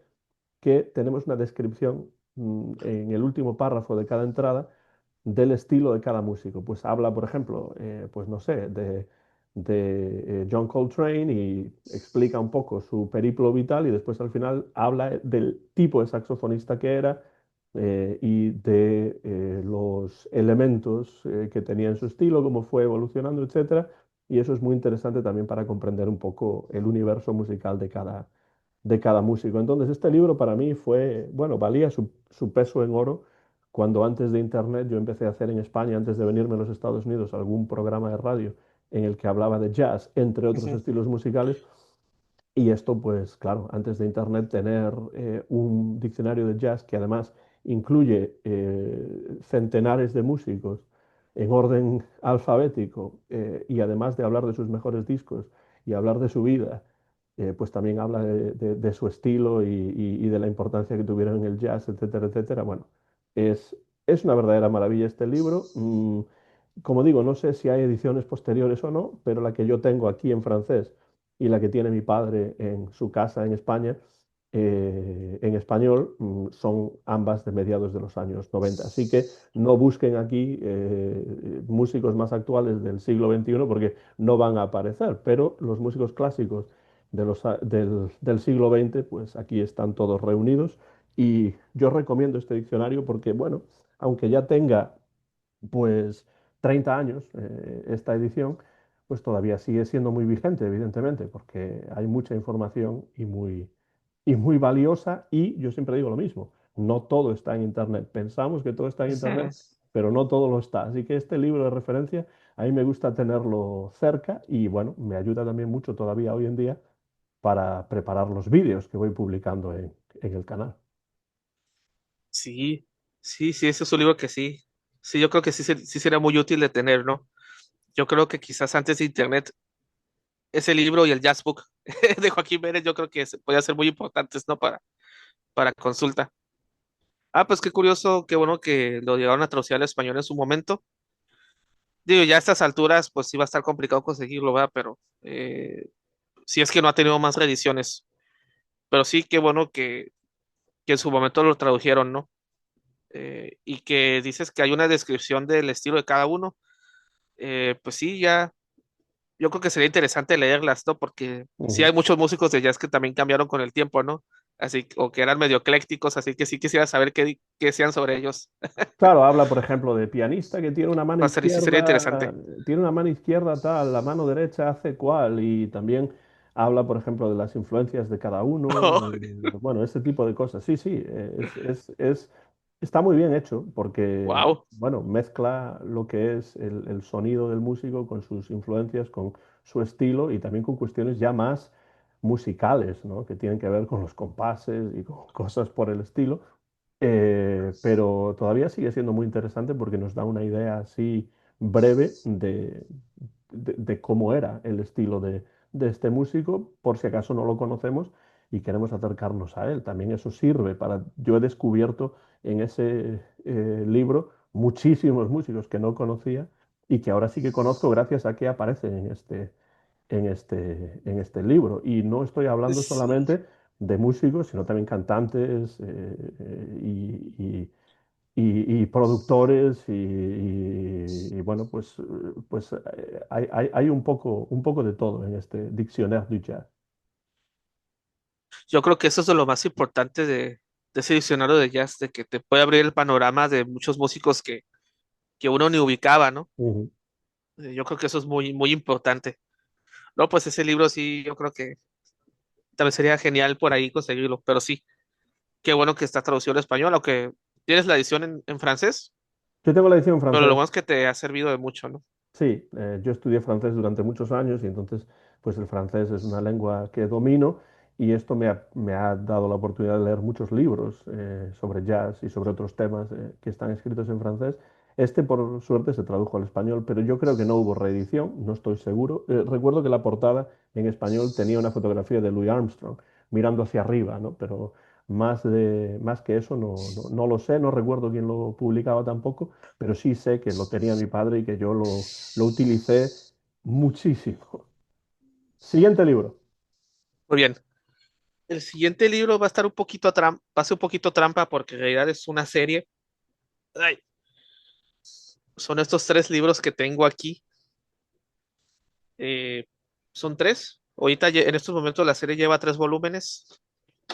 que tenemos una descripción en el último párrafo de cada entrada del estilo de cada músico. Pues habla, por ejemplo, pues no sé, de John Coltrane y explica un poco su periplo vital y después al final habla del tipo de saxofonista que era y de los elementos que tenía en su estilo, cómo fue evolucionando, etcétera. Y eso es muy interesante también para comprender un poco el universo musical de cada músico. Entonces, este libro para mí fue, bueno, valía su peso en oro cuando antes de Internet yo empecé a hacer en España, antes de venirme a los Estados Unidos, algún programa de radio en el que hablaba de jazz, entre otros Ujú. estilos musicales. Y esto, pues claro, antes de Internet tener un diccionario de jazz que además incluye centenares de músicos en orden alfabético y además de hablar de sus mejores discos y hablar de su vida, pues también habla de su estilo y de la importancia que tuvieron en el jazz, etcétera, etcétera. Bueno, es, es una verdadera maravilla este libro. Como digo, no sé si hay ediciones posteriores o no, pero la que yo tengo aquí en francés y la que tiene mi padre en su casa en España, en español, son ambas de mediados de los años 90. Así que no busquen aquí músicos más actuales del siglo XXI porque no van a aparecer, pero los músicos clásicos del siglo XX, pues aquí están todos reunidos y yo recomiendo este diccionario porque, bueno, aunque ya tenga pues 30 años esta edición, pues todavía sigue siendo muy vigente, evidentemente, porque hay mucha información y muy valiosa y yo siempre digo lo mismo, no todo está en Internet. Pensamos que todo está en Internet, pero no todo lo está. Así que este libro de referencia a mí me gusta tenerlo cerca y bueno, me ayuda también mucho todavía hoy en día para preparar los vídeos que voy publicando en el canal. Sí, sí, sí, ese es un libro que sí. Sí, yo creo que sí, sí sería muy útil de tener, ¿no? Yo creo que quizás antes de Internet, ese libro y el Jazzbook de Joaquín Pérez, yo creo que podían ser muy importantes, ¿no? Para consulta. Ah, pues qué curioso, qué bueno que lo llegaron a traducir al español en su momento. Digo, ya a estas alturas, pues sí va a estar complicado conseguirlo, ¿verdad? Pero si es que no ha tenido más reediciones. Pero sí, qué bueno que en su momento lo tradujeron, ¿no? Y que dices que hay una descripción del estilo de cada uno. Pues sí, ya, yo creo que sería interesante leerlas, ¿no? Porque sí hay Ujú. muchos músicos de jazz que también cambiaron con el tiempo, ¿no? Así, o que eran medio eclécticos, así que sí quisiera saber qué decían sobre ellos. Claro, habla, por ejemplo, de pianista que Sí sería interesante. tiene una mano izquierda tal, la mano derecha hace cual, y también habla, por ejemplo, de las influencias de cada uno, bueno, ese tipo de cosas. Sí, sí, está muy bien hecho porque, Wow. bueno, mezcla lo que es el sonido del músico con sus influencias, con su estilo y también con cuestiones ya más musicales, ¿no? Que tienen que ver con los compases y con cosas por el estilo. Pero todavía sigue siendo muy interesante porque nos da una idea así breve de cómo era el estilo de este músico, por si acaso no lo conocemos y queremos acercarnos a él. También eso sirve para... Yo he descubierto en ese libro muchísimos músicos que no conocía y que ahora sí que conozco gracias a que aparecen en este libro. Y no estoy hablando Sí. solamente de músicos, sino también cantantes y productores bueno, pues hay un poco de todo en este Dictionnaire du Jazz. Yo creo que eso es de lo más importante de ese diccionario de jazz, de que te puede abrir el panorama de muchos músicos que uno ni ubicaba, ¿no? Ujú. Yo creo que eso es muy, muy importante. No, pues ese libro sí, yo creo que también sería genial por ahí conseguirlo, pero sí, qué bueno que está traducido al español, aunque tienes la edición en francés, Yo tengo la edición en pero lo francés. bueno es que te ha servido de mucho, ¿no? Sí, yo estudié francés durante muchos años y entonces pues el francés es una lengua que domino y esto me ha dado la oportunidad de leer muchos libros sobre jazz y sobre otros temas que están escritos en francés Este, por suerte, se tradujo al español, pero yo creo que no hubo reedición, no estoy seguro. Recuerdo que la portada en español tenía una fotografía de Louis Armstrong mirando hacia arriba, ¿no? Pero más que eso no lo sé, no recuerdo quién lo publicaba tampoco, pero sí sé que lo tenía mi padre y que yo lo utilicé muchísimo. Siguiente libro. Muy bien. El siguiente libro va a estar un poquito va a ser un poquito trampa porque en realidad es una serie. Ay, son estos tres libros que tengo aquí. Eh, son tres. Ahorita en estos momentos la serie lleva 3 volúmenes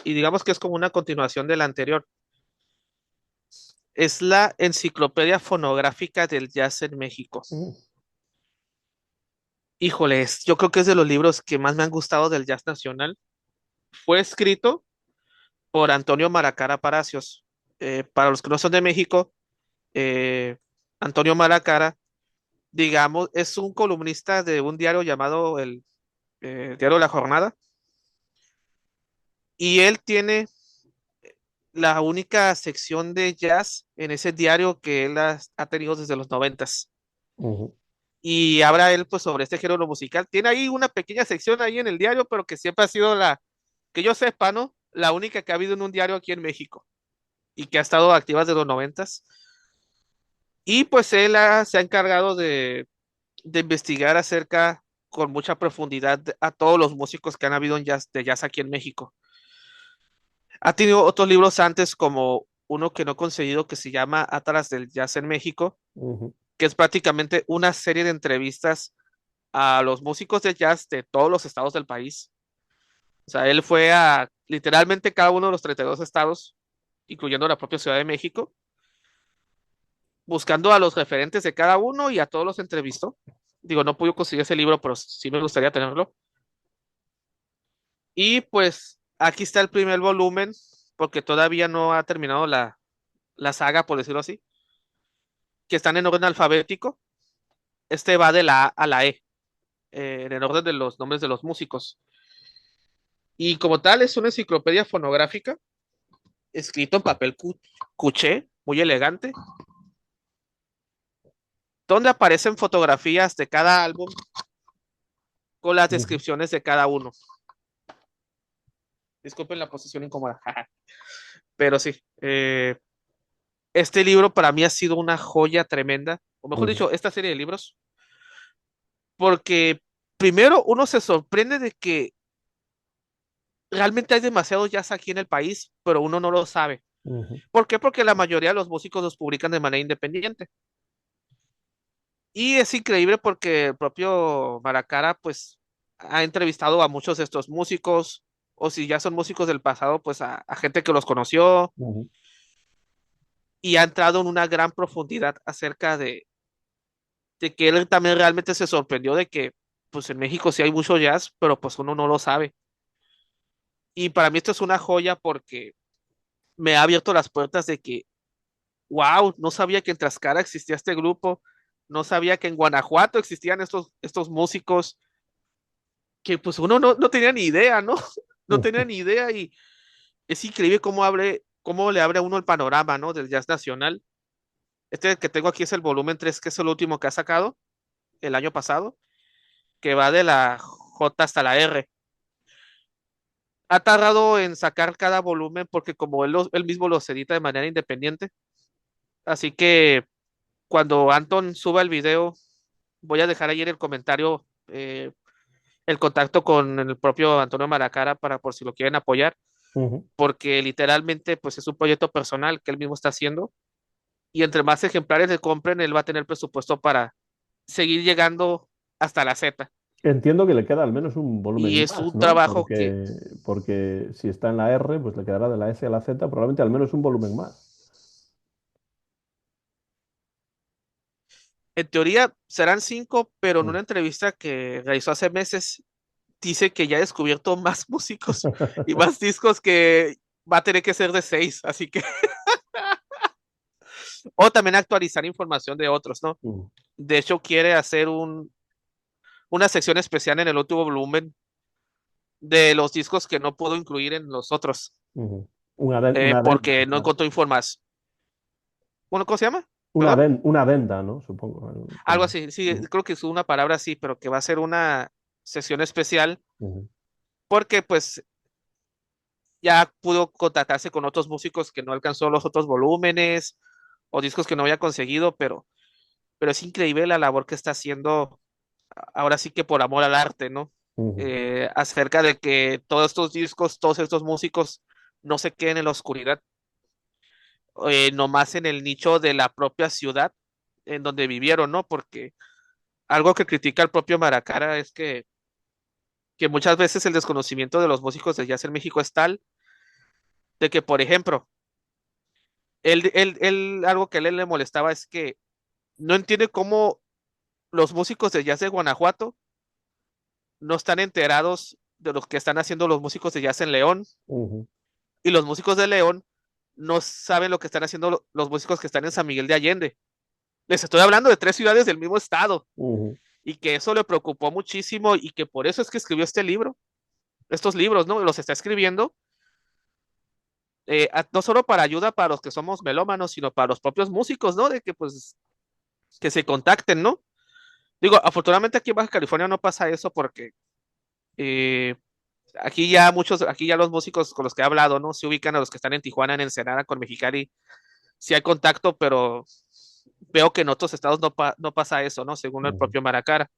y digamos que es como una continuación de la anterior. Es la Enciclopedia Fonográfica del Jazz en México. Mm, Híjoles, yo creo que es de los libros que más me han gustado del jazz nacional. Fue escrito por Antonio Maracara Palacios. Para los que no son de México, eh, Antonio Maracara, digamos, es un columnista de un diario llamado el Diario La Jornada, y él tiene la única sección de jazz en ese diario que él ha tenido desde los 90. ujú, Y habla él pues sobre este género musical. Tiene ahí una pequeña sección ahí en el diario, pero que siempre ha sido que yo sepa, ¿no? La única que ha habido en un diario aquí en México y que ha estado activa desde los 90. Y pues él se ha encargado de investigar acerca con mucha profundidad a todos los músicos que han habido en jazz, de jazz aquí en México. Ha tenido otros libros antes, como uno que no he conseguido que se llama Atlas del Jazz en México, ujú, que es prácticamente una serie de entrevistas a los músicos de jazz de todos los estados del país. O sea, él fue a literalmente cada uno de los 32 estados, incluyendo la propia Ciudad de México, buscando a los referentes de cada uno y a todos los entrevistó. Digo, no pude conseguir ese libro, pero sí me gustaría tenerlo. Y pues aquí está el primer volumen, porque todavía no ha terminado la saga, por decirlo así, que están en orden alfabético. Este va de la A a la E, en el orden de los nombres de los músicos. Y como tal, es una enciclopedia fonográfica, escrito en papel cuché, muy elegante, donde aparecen fotografías de cada álbum con las ujú. descripciones de cada uno. Disculpen la posición incómoda, pero sí. Este libro para mí ha sido una joya tremenda, o mejor Ujú, dicho, esta serie de libros, porque primero uno se sorprende de que realmente hay demasiado jazz aquí en el país, pero uno no lo sabe. ujú, ¿Por qué? Porque la mayoría de los músicos los publican de manera independiente. Y es increíble porque el propio Maracara, pues, ha entrevistado a muchos de estos músicos, o si ya son músicos del pasado, pues a gente que los conoció ujú, y ha entrado en una gran profundidad acerca de que él también realmente se sorprendió de que, pues, en México sí hay mucho jazz, pero pues uno no lo sabe. Y para mí esto es una joya porque me ha abierto las puertas de que, wow, no sabía que en Tlaxcala existía este grupo, no sabía que en Guanajuato existían estos músicos que pues uno no tenía ni idea, ¿no? No tenía ujú, ni idea y es increíble cómo le abre a uno el panorama, ¿no? Del jazz nacional. Este que tengo aquí es el volumen 3, que es el último que ha sacado el año pasado, que va de la J hasta la R. Ha tardado en sacar cada volumen porque como él mismo los edita de manera independiente, así que cuando Anton suba el video, voy a dejar ahí en el comentario el contacto con el propio Antonio Maracara para por si lo quieren apoyar, ujú. porque literalmente pues es un proyecto personal que él mismo está haciendo y entre más ejemplares le compren, él va a tener presupuesto para seguir llegando hasta la Z. Entiendo que le queda al menos un Y volumen es más, un ¿no? trabajo que Porque si está en la R, pues le quedará de la S a la Z probablemente al menos un volumen más. en teoría serán 5, pero en Mm. una entrevista que realizó hace meses, dice que ya ha descubierto más músicos y más discos que va a tener que ser de 6, así que, o también actualizar información de otros, ¿no? Mm, De hecho, quiere hacer una sección especial en el último volumen de los discos que no puedo incluir en los otros, ujú. Un adendum, porque no claro. encontró información. Bueno, ¿cómo se llama? ¿Perdón? Una adenda, ¿no? Supongo. Algo así, sí, Ujú, creo que es una palabra así, pero que va a ser una sesión especial ujú, porque pues ya pudo contactarse con otros músicos que no alcanzó los otros volúmenes o discos que no había conseguido, pero es increíble la labor que está haciendo ahora sí que por amor al arte, ¿no? ujú, Acerca de que todos estos discos, todos estos músicos no se queden en la oscuridad, nomás en el nicho de la propia ciudad en donde vivieron, ¿no? Porque algo que critica el propio Maracara es que muchas veces el desconocimiento de los músicos de jazz en México es tal de que, por ejemplo, algo que a él le molestaba es que no entiende cómo los músicos de jazz de Guanajuato no están enterados de lo que están haciendo los músicos de jazz en León ujú, y los músicos de León no saben lo que están haciendo los músicos que están en San Miguel de Allende. Les estoy hablando de tres ciudades del mismo estado ujú, y que eso le preocupó muchísimo y que por eso es que escribió este libro, estos libros, ¿no? Los está escribiendo no solo para ayuda para los que somos melómanos, sino para los propios músicos, ¿no? De que pues que se contacten, ¿no? Digo, afortunadamente aquí en Baja California no pasa eso porque eh, aquí ya los músicos con los que he hablado, ¿no? Se ubican a los que están en Tijuana, en Ensenada, con Mexicali, sí hay contacto, pero veo que en otros estados no pasa eso, ¿no? Según el ujú, propio Maracara.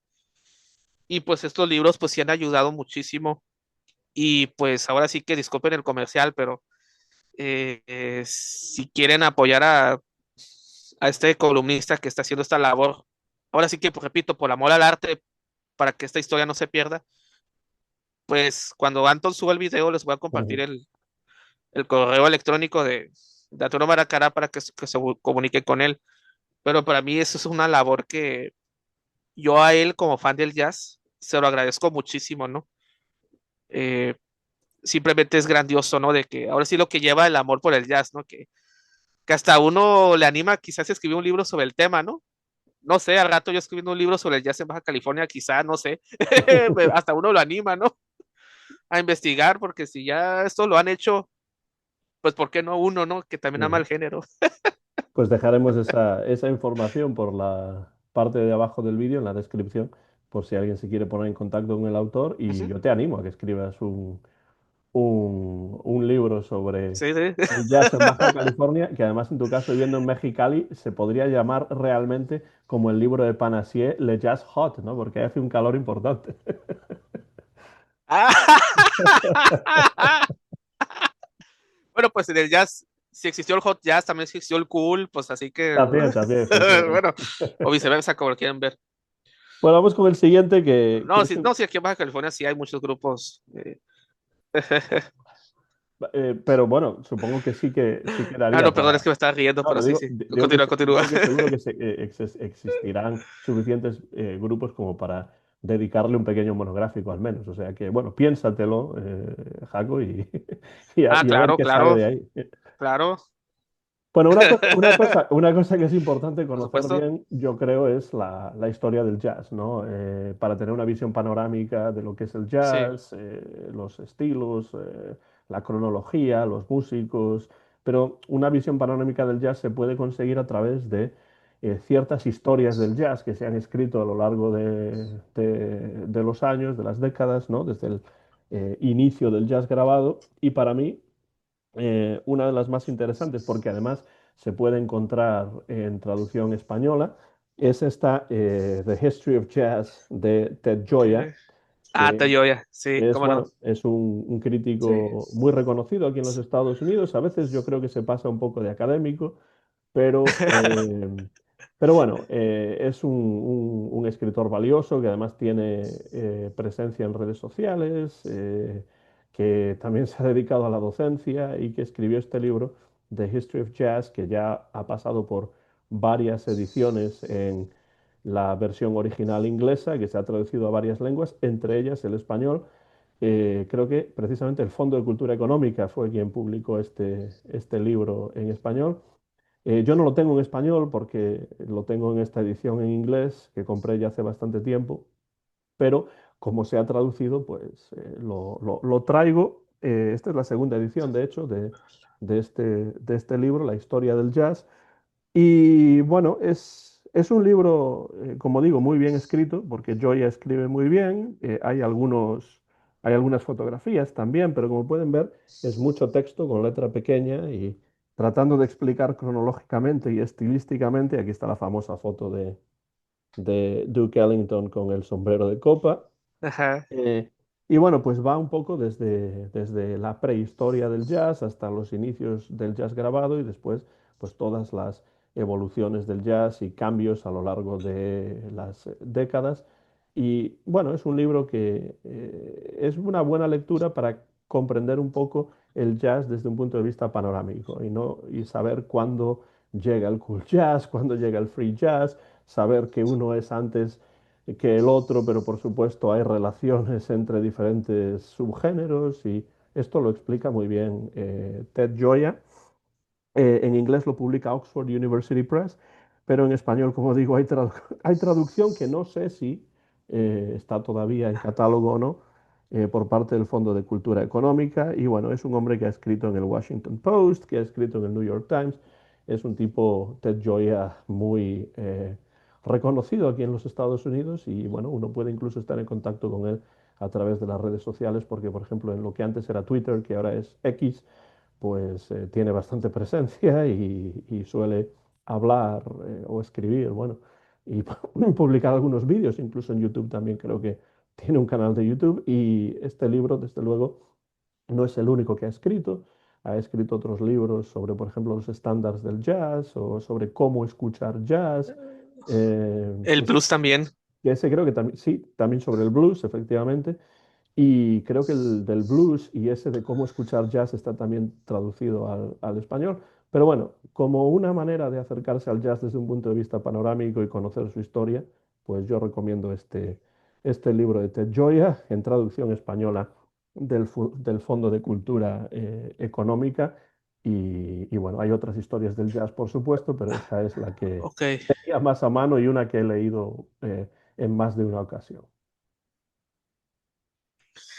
Y pues estos libros pues sí han ayudado muchísimo. Y pues ahora sí que disculpen el comercial, pero si quieren apoyar a este columnista que está haciendo esta labor, ahora sí que, pues, repito, por amor al arte, para que esta historia no se pierda, pues cuando Anton suba el video les voy a compartir ujú. el correo electrónico de Arturo Maracara para que se comunique con él. Pero para mí eso es una labor que yo a él como fan del jazz se lo agradezco muchísimo, ¿no? Eh, Simplemente es grandioso, ¿no? De que ahora sí lo que lleva el amor por el jazz, ¿no? Que hasta uno le anima quizás a escribir un libro sobre el tema, ¿no? No sé, al rato yo escribiendo un libro sobre el jazz en Baja California, quizá, no sé, hasta uno lo anima, ¿no? A investigar, porque si ya esto lo han hecho, pues ¿por qué no uno, no? Que también ama Ujú. el género. Pues dejaremos esa información por la parte de abajo del vídeo, en la descripción, por si alguien se quiere poner en contacto con el autor. Y Ujú. yo te animo a que escribas un libro sobre Sí, sí. el jazz en Baja California, que además en tu caso, viviendo en Mexicali, se podría llamar realmente como el libro de Panassier, Le Jazz Hot, ¿no? Porque hace un calor importante. Bueno, pues en el jazz, si existió el hot jazz, también existió el cool, pues así que, También, también, efectivamente. bueno, o viceversa, como lo quieren ver. Bueno, vamos con el siguiente, que No, es sí, un- no, sí, aquí en Baja California sí hay muchos grupos. pero bueno, supongo que sí Ah, quedaría no, perdón, para... es que me estaba riendo, No, pero lo sí, digo, sí. Continúa, continúa. digo que seguro que existirán suficientes grupos como para dedicarle un pequeño monográfico al menos. O sea que, bueno, piénsatelo, Jaco, Ah, y a ver claro, qué sale claro, de ahí. claro. Bueno, una cosa que es importante Por conocer supuesto. bien, yo creo, es la historia del jazz, ¿no? Para tener una visión panorámica de lo que es el Sí, jazz, los estilos, la cronología, los músicos, pero una visión panorámica del jazz se puede conseguir a través de ciertas historias del jazz que se han escrito a lo largo de los años, de las décadas, ¿no? Desde el inicio del jazz grabado, y para mí una de las más interesantes, porque además se puede encontrar en traducción española, es esta The History of Jazz de Ted Gioia, ok. Ah, que Tayoya, sí, es, cómo no. bueno, es un Sí. crítico muy reconocido aquí en los Estados Unidos. A veces yo creo que se pasa un poco de académico, pero, eh, pero bueno, es un escritor valioso que además tiene presencia en redes sociales, que también se ha dedicado a la docencia y que escribió este libro, The History of Jazz, que ya ha pasado por varias ediciones en la versión original inglesa, que se ha traducido a varias lenguas, entre ellas el español. Creo que precisamente el Fondo de Cultura Económica fue quien publicó este libro en español. Yo no lo tengo en español porque lo tengo en esta edición en inglés que compré ya hace bastante tiempo, pero como se ha traducido, pues lo traigo. Esta es la segunda edición, de hecho, de este libro, La historia del jazz. Y bueno, es un libro, como digo, muy bien escrito, porque Joya escribe muy bien. Hay algunas fotografías también, pero como pueden ver, es mucho texto con letra pequeña y tratando de explicar cronológicamente y estilísticamente. Aquí está la famosa foto de Duke Ellington con el sombrero de copa. Ajá. Eh, y bueno, pues va un poco desde la prehistoria del jazz hasta los inicios del jazz grabado y después pues todas las evoluciones del jazz y cambios a lo largo de las décadas. Y bueno, es un libro que es una buena lectura para comprender un poco el jazz desde un punto de vista panorámico y, no, y saber cuándo llega el cool jazz, cuándo llega el free jazz, saber que uno es antes que el otro, pero por supuesto hay relaciones entre diferentes subgéneros y esto lo explica muy bien Ted Gioia. En inglés lo publica Oxford University Press, pero en español, como digo, hay traducción que no sé si está todavía en catálogo o no, por parte del Fondo de Cultura Económica. Y bueno, es un hombre que ha escrito en el Washington Post, que ha escrito en el New York Times. Es un tipo, Ted Gioia, muy reconocido aquí en los Estados Unidos y bueno, uno puede incluso estar en contacto con él a través de las redes sociales, porque por ejemplo en lo que antes era Twitter, que ahora es X, pues tiene bastante presencia y suele hablar o escribir, bueno, y publicar algunos vídeos, incluso en YouTube también creo que tiene un canal de YouTube y este libro, desde luego, no es el único que ha escrito otros libros sobre, por ejemplo, los estándares del jazz o sobre cómo escuchar jazz. El blues también. Ese creo que también, sí, también sobre el blues, efectivamente. Y creo que el del blues y ese de cómo escuchar jazz está también traducido al español. Pero bueno, como una manera de acercarse al jazz desde un punto de vista panorámico y conocer su historia, pues yo recomiendo este libro de Ted Gioia en traducción española del Fondo de Cultura Económica. Y bueno, hay otras historias del jazz, por supuesto, pero esta es la que Ok. tenía más a mano y una que he leído en más de una ocasión.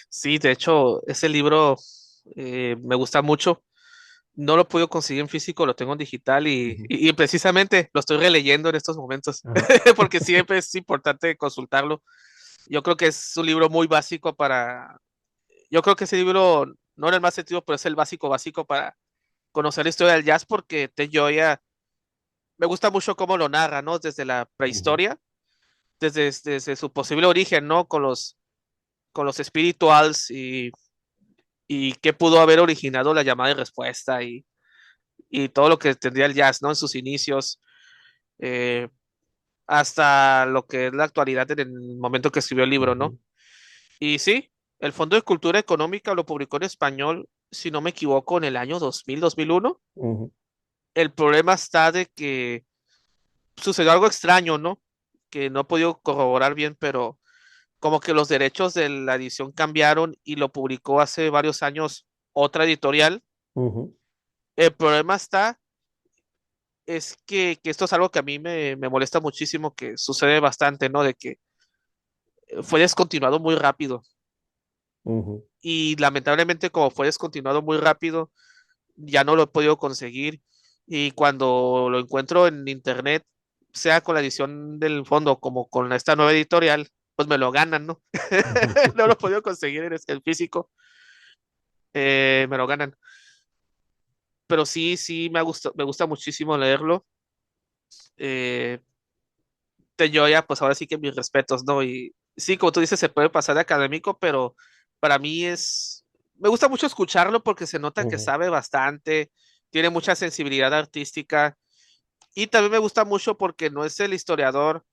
Sí, de hecho, ese libro me gusta mucho. No lo puedo conseguir en físico, lo tengo en digital Ujú. y precisamente lo estoy releyendo en estos momentos, Ajá. porque siempre es importante consultarlo. Yo creo que es un libro muy básico para, yo creo que ese libro no en el más sentido, pero es el básico básico para conocer la historia del jazz, porque Ted Gioia me gusta mucho cómo lo narra, ¿no? Desde la Ujú. prehistoria, desde su posible origen, ¿no? Con los spirituals y qué pudo haber originado la llamada y respuesta y todo lo que tendría el jazz, ¿no? En sus inicios, eh, hasta lo que es la actualidad en el momento que escribió el libro, ¿no? Ujú. Y sí, el Fondo de Cultura Económica lo publicó en español, si no me equivoco, en el año 2000, 2001. Ujú. El problema está de que sucedió algo extraño, ¿no? Que no he podido corroborar bien, pero como que los derechos de la edición cambiaron y lo publicó hace varios años otra editorial. Ujú. El problema está es que esto es algo que a mí me molesta muchísimo, que sucede bastante, ¿no? De que fue descontinuado muy rápido. Ujú. Y lamentablemente como fue descontinuado muy rápido, ya no lo he podido conseguir. Y cuando lo encuentro en internet, sea con la edición del fondo como con esta nueva editorial, pues me lo ganan, ¿no? Ujú. No lo he podido conseguir en físico, me lo ganan. Pero sí, sí, me gusta muchísimo leerlo. Eh, yo ya, pues ahora sí que mis respetos, ¿no? Y sí, como tú dices, se puede pasar de académico, pero para mí me gusta mucho escucharlo porque se nota que Ujú. sabe bastante, tiene mucha sensibilidad artística y también me gusta mucho porque no es el historiador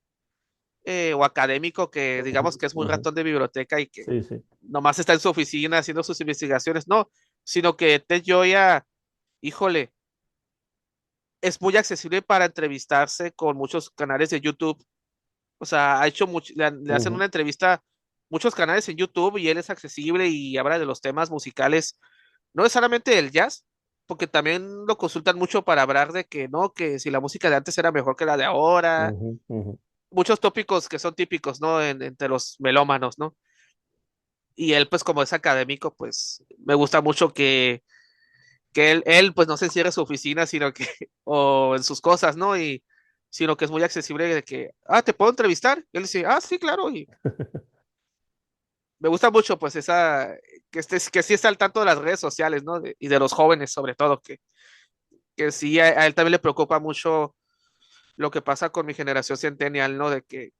o académico que digamos Ujú. que es muy Ujú. ratón de biblioteca y que Sí, sí. nomás está en su oficina haciendo sus investigaciones, no, sino que Ted Gioia, híjole, es muy accesible para entrevistarse con muchos canales de YouTube. O sea, ha hecho le hacen Ujú. una entrevista a muchos canales en YouTube y él es accesible y habla de los temas musicales, no necesariamente del jazz, porque también lo consultan mucho para hablar de que no, que si la música de antes era mejor que la de ahora, Ujú. Ujú. muchos tópicos que son típicos, ¿no? Entre los melómanos, ¿no? Y él, pues como es académico, pues me gusta mucho que él pues no se encierra en su oficina, sino que, o en sus cosas, ¿no? Y, sino que es muy accesible de que, ¿te puedo entrevistar? Y él dice, sí, claro, y me gusta mucho pues esa, que sí está al tanto de las redes sociales, ¿no? Y de los jóvenes sobre todo, que sí a él también le preocupa mucho lo que pasa con mi generación centennial, ¿no? De que,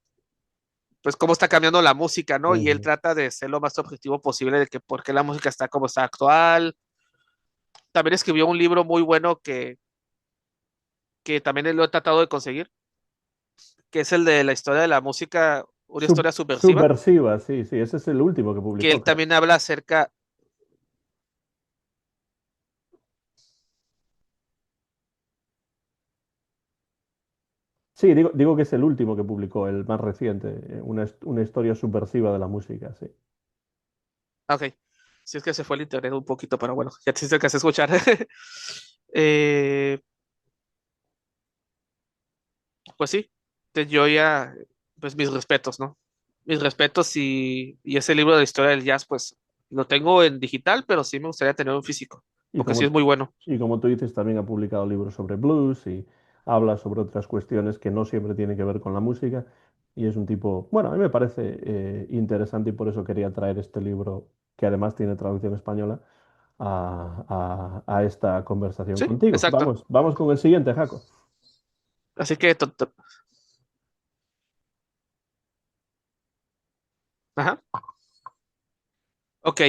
pues, cómo está cambiando la música, ¿no? Y él Ujú. trata de ser lo más objetivo posible de que por qué la música está como está actual. También escribió un libro muy bueno que también lo he tratado de conseguir, que es el de la historia de la música, una historia subversiva, Subversiva, sí, sí, ese es el último que que publicó, él creo. también habla acerca, Sí, digo que es el último que publicó, el más reciente, una historia subversiva de la música, sí. ok, si es que se fue el internet un poquito, pero bueno, ya te que escuchar. Eh, pues sí, yo ya, pues mis respetos, ¿no? Mis respetos y ese libro de la historia del jazz, pues lo tengo en digital, pero sí me gustaría tener un físico, Y porque sí es como, muy bueno. y como tú dices, también ha publicado libros sobre blues y habla sobre otras cuestiones que no siempre tienen que ver con la música. Y es un tipo, bueno, a mí me parece interesante y por eso quería traer este libro, que además tiene traducción española, a esta conversación Sí, contigo. exacto. Vamos con el siguiente, Jaco. Así que, ajá, ok.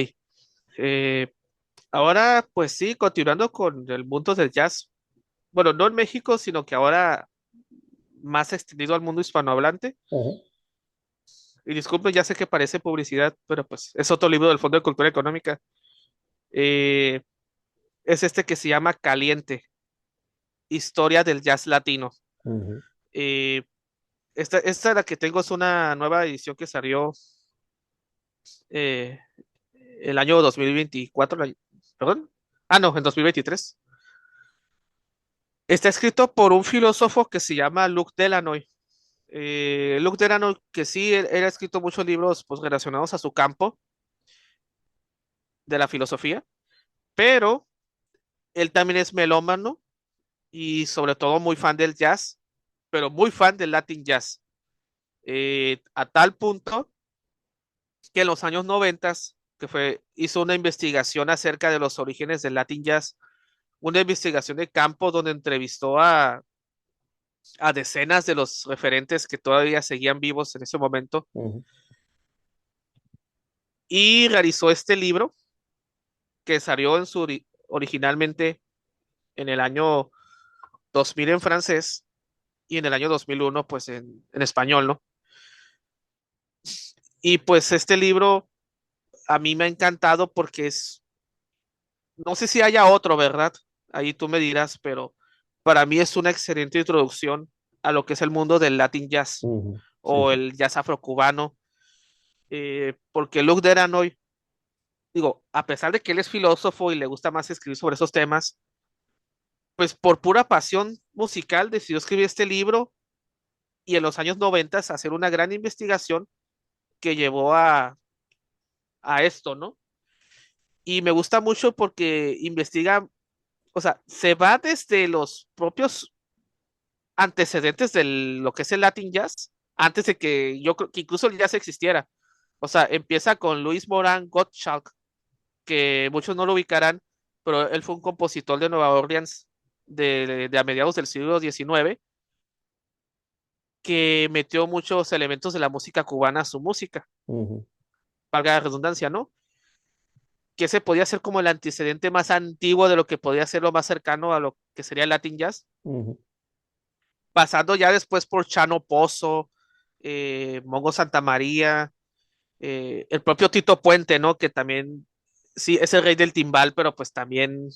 Eh, ahora, pues sí, continuando con el mundo del jazz. Bueno, no en México, sino que ahora más extendido al mundo hispanohablante. Ujú, Y disculpe, ya sé que parece publicidad, pero pues es otro libro del Fondo de Cultura Económica. Eh, es este que se llama Caliente, Historia del Jazz Latino. ujú, Eh, esta la que tengo es una nueva edición que salió eh, el año 2024, perdón. No, en 2023. Está escrito por un filósofo que se llama Luc Delanoy. Luc Delanoy, que sí, él ha escrito muchos libros pues, relacionados a su campo de la filosofía, pero él también es melómano y sobre todo muy fan del jazz, pero muy fan del Latin jazz. A tal punto que en los años 90, hizo una investigación acerca de los orígenes del Latin jazz, una investigación de campo donde entrevistó a decenas de los referentes que todavía seguían vivos en ese momento ujú, y realizó este libro que salió originalmente en el año 2000 en francés y en el año 2001 pues en español, ¿no? Y pues este libro a mí me ha encantado porque no sé si haya otro, ¿verdad? Ahí tú me dirás, pero para mí es una excelente introducción a lo que es el mundo del Latin jazz ujú. Sí, o sí. el jazz afrocubano, porque Luke Deranoy, digo, a pesar de que él es filósofo y le gusta más escribir sobre esos temas, pues por pura pasión musical decidió escribir este libro y en los años 90 hacer una gran investigación que llevó a esto, ¿no? Y me gusta mucho porque investiga, o sea, se va desde los propios antecedentes de lo que es el Latin Jazz, antes de que yo creo que incluso el jazz existiera. O sea, empieza con Luis Morán Gottschalk, que muchos no lo ubicarán, pero él fue un compositor de Nueva Orleans de a mediados del siglo XIX que metió muchos elementos de la música cubana a su música, Ujú, valga la redundancia, ¿no? Que ese podía ser como el antecedente más antiguo de lo que podía ser lo más cercano a lo que sería el Latin Jazz, ujú, pasando ya después por Chano Pozo, Mongo Santa María, el propio Tito Puente, ¿no? Que también, sí, es el rey del timbal, pero pues también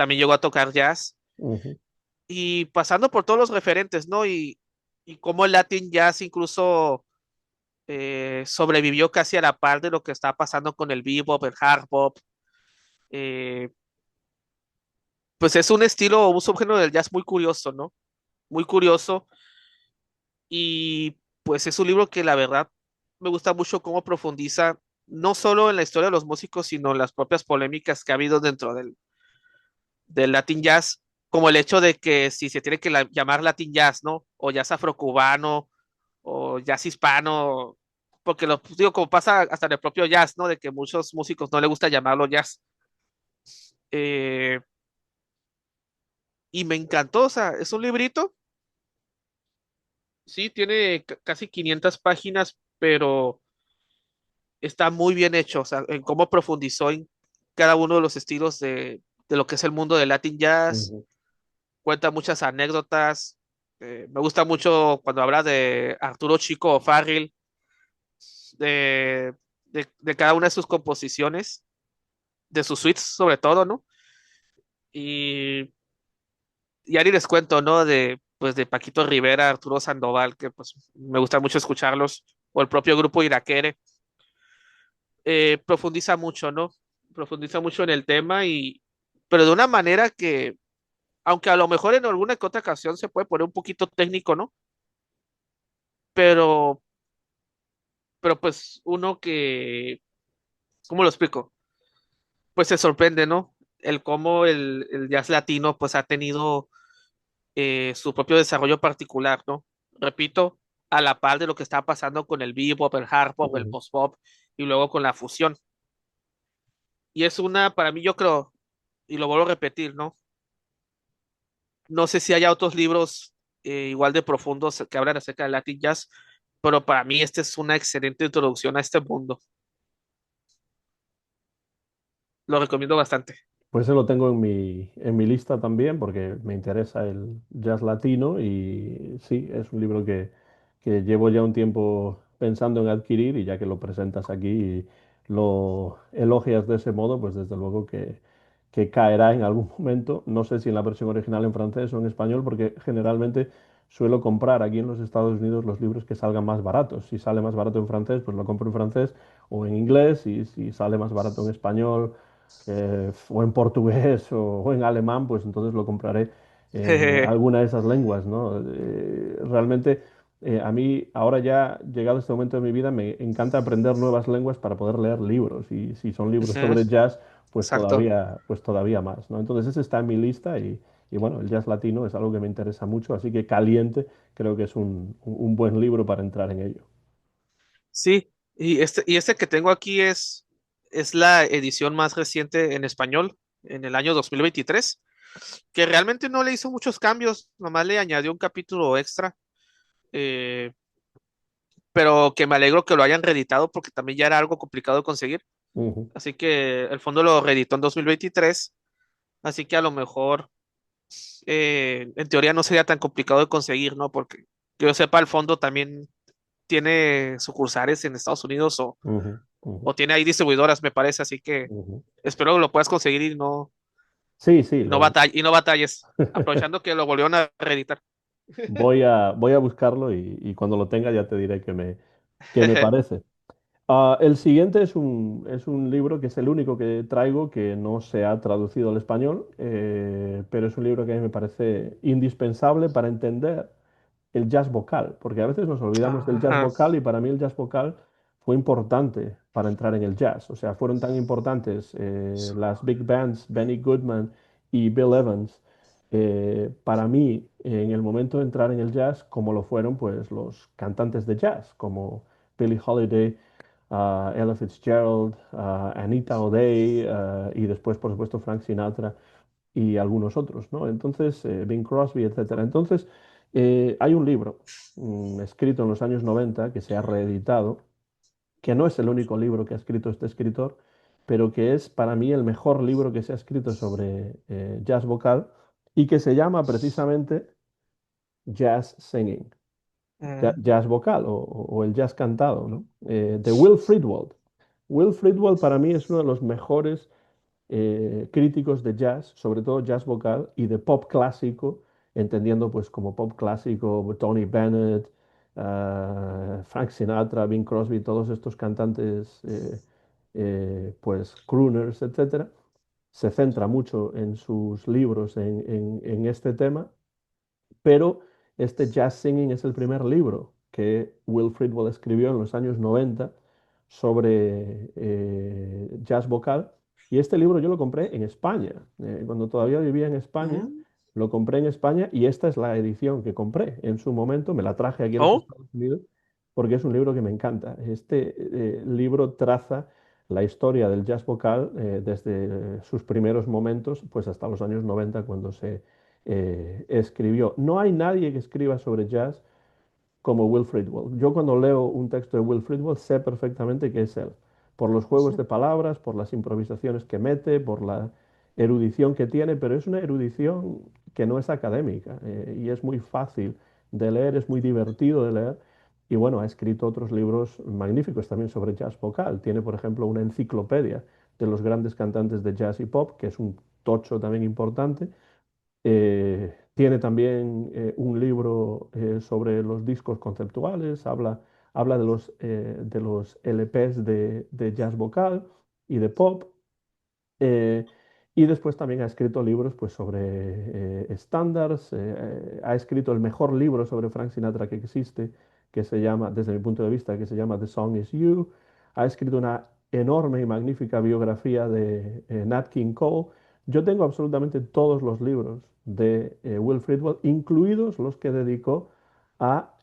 llegó a tocar jazz. ujú, Y pasando por todos los referentes, ¿no? Y cómo el Latin Jazz incluso sobrevivió casi a la par de lo que está pasando con el bebop, el hard bop. eh, pues es un estilo, un subgénero del jazz muy curioso, ¿no? Muy curioso. Y pues es un libro que la verdad me gusta mucho cómo profundiza no solo en la historia de los músicos, sino en las propias polémicas que ha habido dentro de él. del Latin Jazz, como el hecho de que si se tiene que llamar Latin Jazz, ¿no? O jazz afrocubano, o jazz hispano, porque lo digo, como pasa hasta en el propio jazz, ¿no? De que muchos músicos no les gusta llamarlo jazz. Eh, y me encantó, o sea, es un librito, sí, tiene casi 500 páginas, pero está muy bien hecho, o sea, en cómo profundizó en cada uno de los estilos de lo que es el mundo del Latin Jazz, Ujú, cuenta muchas anécdotas. Me gusta mucho cuando habla de Arturo Chico O'Farrill, de, de cada una de sus composiciones, de sus suites sobre todo, ¿no? Y, y ahí les cuento, ¿no? De, pues, de Paquito Rivera, Arturo Sandoval, que pues me gusta mucho escucharlos, o el propio grupo Iraquere. Profundiza mucho, ¿no? Profundiza mucho en el tema pero de una manera que, aunque a lo mejor en alguna que otra ocasión se puede poner un poquito técnico, ¿no? Pero, pero pues uno que, ¿cómo lo explico? Pues se sorprende, ¿no? El cómo el jazz latino pues ha tenido su propio desarrollo particular, ¿no? Repito, a la par de lo que está pasando con el bebop, el hard pop, el ujú. post pop y luego con la fusión. Y es una, para mí yo creo, y lo vuelvo a repetir, ¿no? No sé si haya otros libros igual de profundos que hablan acerca del Latin Jazz, pero para mí este es una excelente introducción a este mundo. Lo recomiendo bastante. Pues ese lo tengo en mi lista también porque me interesa el jazz latino y sí, es un libro que llevo ya un tiempo pensando en adquirir y ya que lo presentas aquí y lo elogias de ese modo, pues desde luego que caerá en algún momento. No sé si en la versión original en francés o en español porque generalmente suelo comprar aquí en los Estados Unidos los libros que salgan más baratos. Si sale más barato en francés, pues lo compro en francés o en inglés y si sale más barato en español o en portugués o en alemán, pues entonces lo compraré en alguna de esas lenguas, ¿no? Realmente a mí ahora ya llegado este momento de mi vida me encanta aprender nuevas lenguas para poder leer libros y si son libros Ujú, sobre jazz, exacto. pues todavía más, ¿no? Entonces ese está en mi lista y bueno, el jazz latino es algo que me interesa mucho, así que Caliente creo que es un buen libro para entrar en ello. Sí, y este que tengo aquí es la edición más reciente en español, en el año 2023, que realmente no le hizo muchos cambios, nomás le añadió un capítulo extra, eh, pero que me alegro que lo hayan reeditado porque también ya era algo complicado de conseguir. Ujú, Así que el fondo lo reeditó en 2023, así que a lo mejor en teoría no sería tan complicado de conseguir, ¿no? Porque que yo sepa, el fondo también tiene sucursales en Estados Unidos ujú, ujú, o tiene ahí distribuidoras, me parece, así que ujú. espero que lo puedas conseguir Sí, sí, y no batalles, aprovechando que lo volvieron a reeditar. voy a buscarlo y cuando lo tenga ya te diré qué me parece. El siguiente es un libro que es el único que traigo que no se ha traducido al español, pero es un libro que a mí me parece indispensable para entender el jazz vocal, porque a veces nos olvidamos del jazz Ajá. vocal y para mí el jazz vocal fue importante para entrar en el jazz. O sea, fueron tan importantes las big bands, Benny Goodman y Bill Evans, para mí en el momento de entrar en el jazz, como lo fueron pues los cantantes de jazz, como Billie Holiday, Ella Fitzgerald, Anita O'Day y después, por supuesto, Frank Sinatra y algunos otros, ¿no? Entonces, Bing Crosby, etcétera. Entonces, hay un libro escrito en los años 90 que se ha reeditado, que no es el único libro que ha escrito este escritor, pero que es para mí el mejor libro que se ha escrito sobre jazz vocal y que se llama precisamente Jazz Singing, Mm, jazz vocal o el jazz cantado, ¿no? De Will Friedwald. Will Friedwald para mí es uno de los mejores críticos de jazz, sobre todo jazz vocal y de pop clásico, entendiendo pues como pop clásico Tony Bennett, Frank Sinatra, Bing Crosby, todos estos cantantes pues crooners, etcétera. Se centra mucho en sus libros en este tema, pero este Jazz Singing es el primer libro que Will Friedwald escribió en los años 90 sobre jazz vocal Y este libro yo lo compré en España. Cuando todavía vivía en España, Mm. lo compré en España y esta es la edición que compré en su momento. Me la traje aquí a los Oh, Estados Unidos porque es un libro que me encanta. Este libro traza la historia del jazz vocal desde sus primeros momentos, pues hasta los años 90 cuando se escribió. No hay nadie que escriba sobre jazz como Will Friedwald. Yo cuando leo un texto de Will Friedwald sé perfectamente que es él, por los juegos de palabras, por las improvisaciones que mete, por la erudición que tiene, pero es una erudición que no es académica y es muy fácil de leer, es muy divertido de leer. Y bueno, ha escrito otros libros magníficos también sobre jazz vocal. Tiene, por ejemplo, una enciclopedia de los grandes cantantes de jazz y pop, que es un tocho también importante. Tiene también un libro sobre los discos conceptuales, habla de los LPs de jazz vocal y de pop. eh, y después también ha escrito libros pues, sobre estándares. Ha escrito el mejor libro sobre Frank Sinatra que existe, que se llama, desde mi punto de vista, que se llama The Song Is You. Ha escrito una enorme y magnífica biografía de Nat King Cole. Yo tengo absolutamente todos los libros de Will Friedwald, incluidos los que dedicó a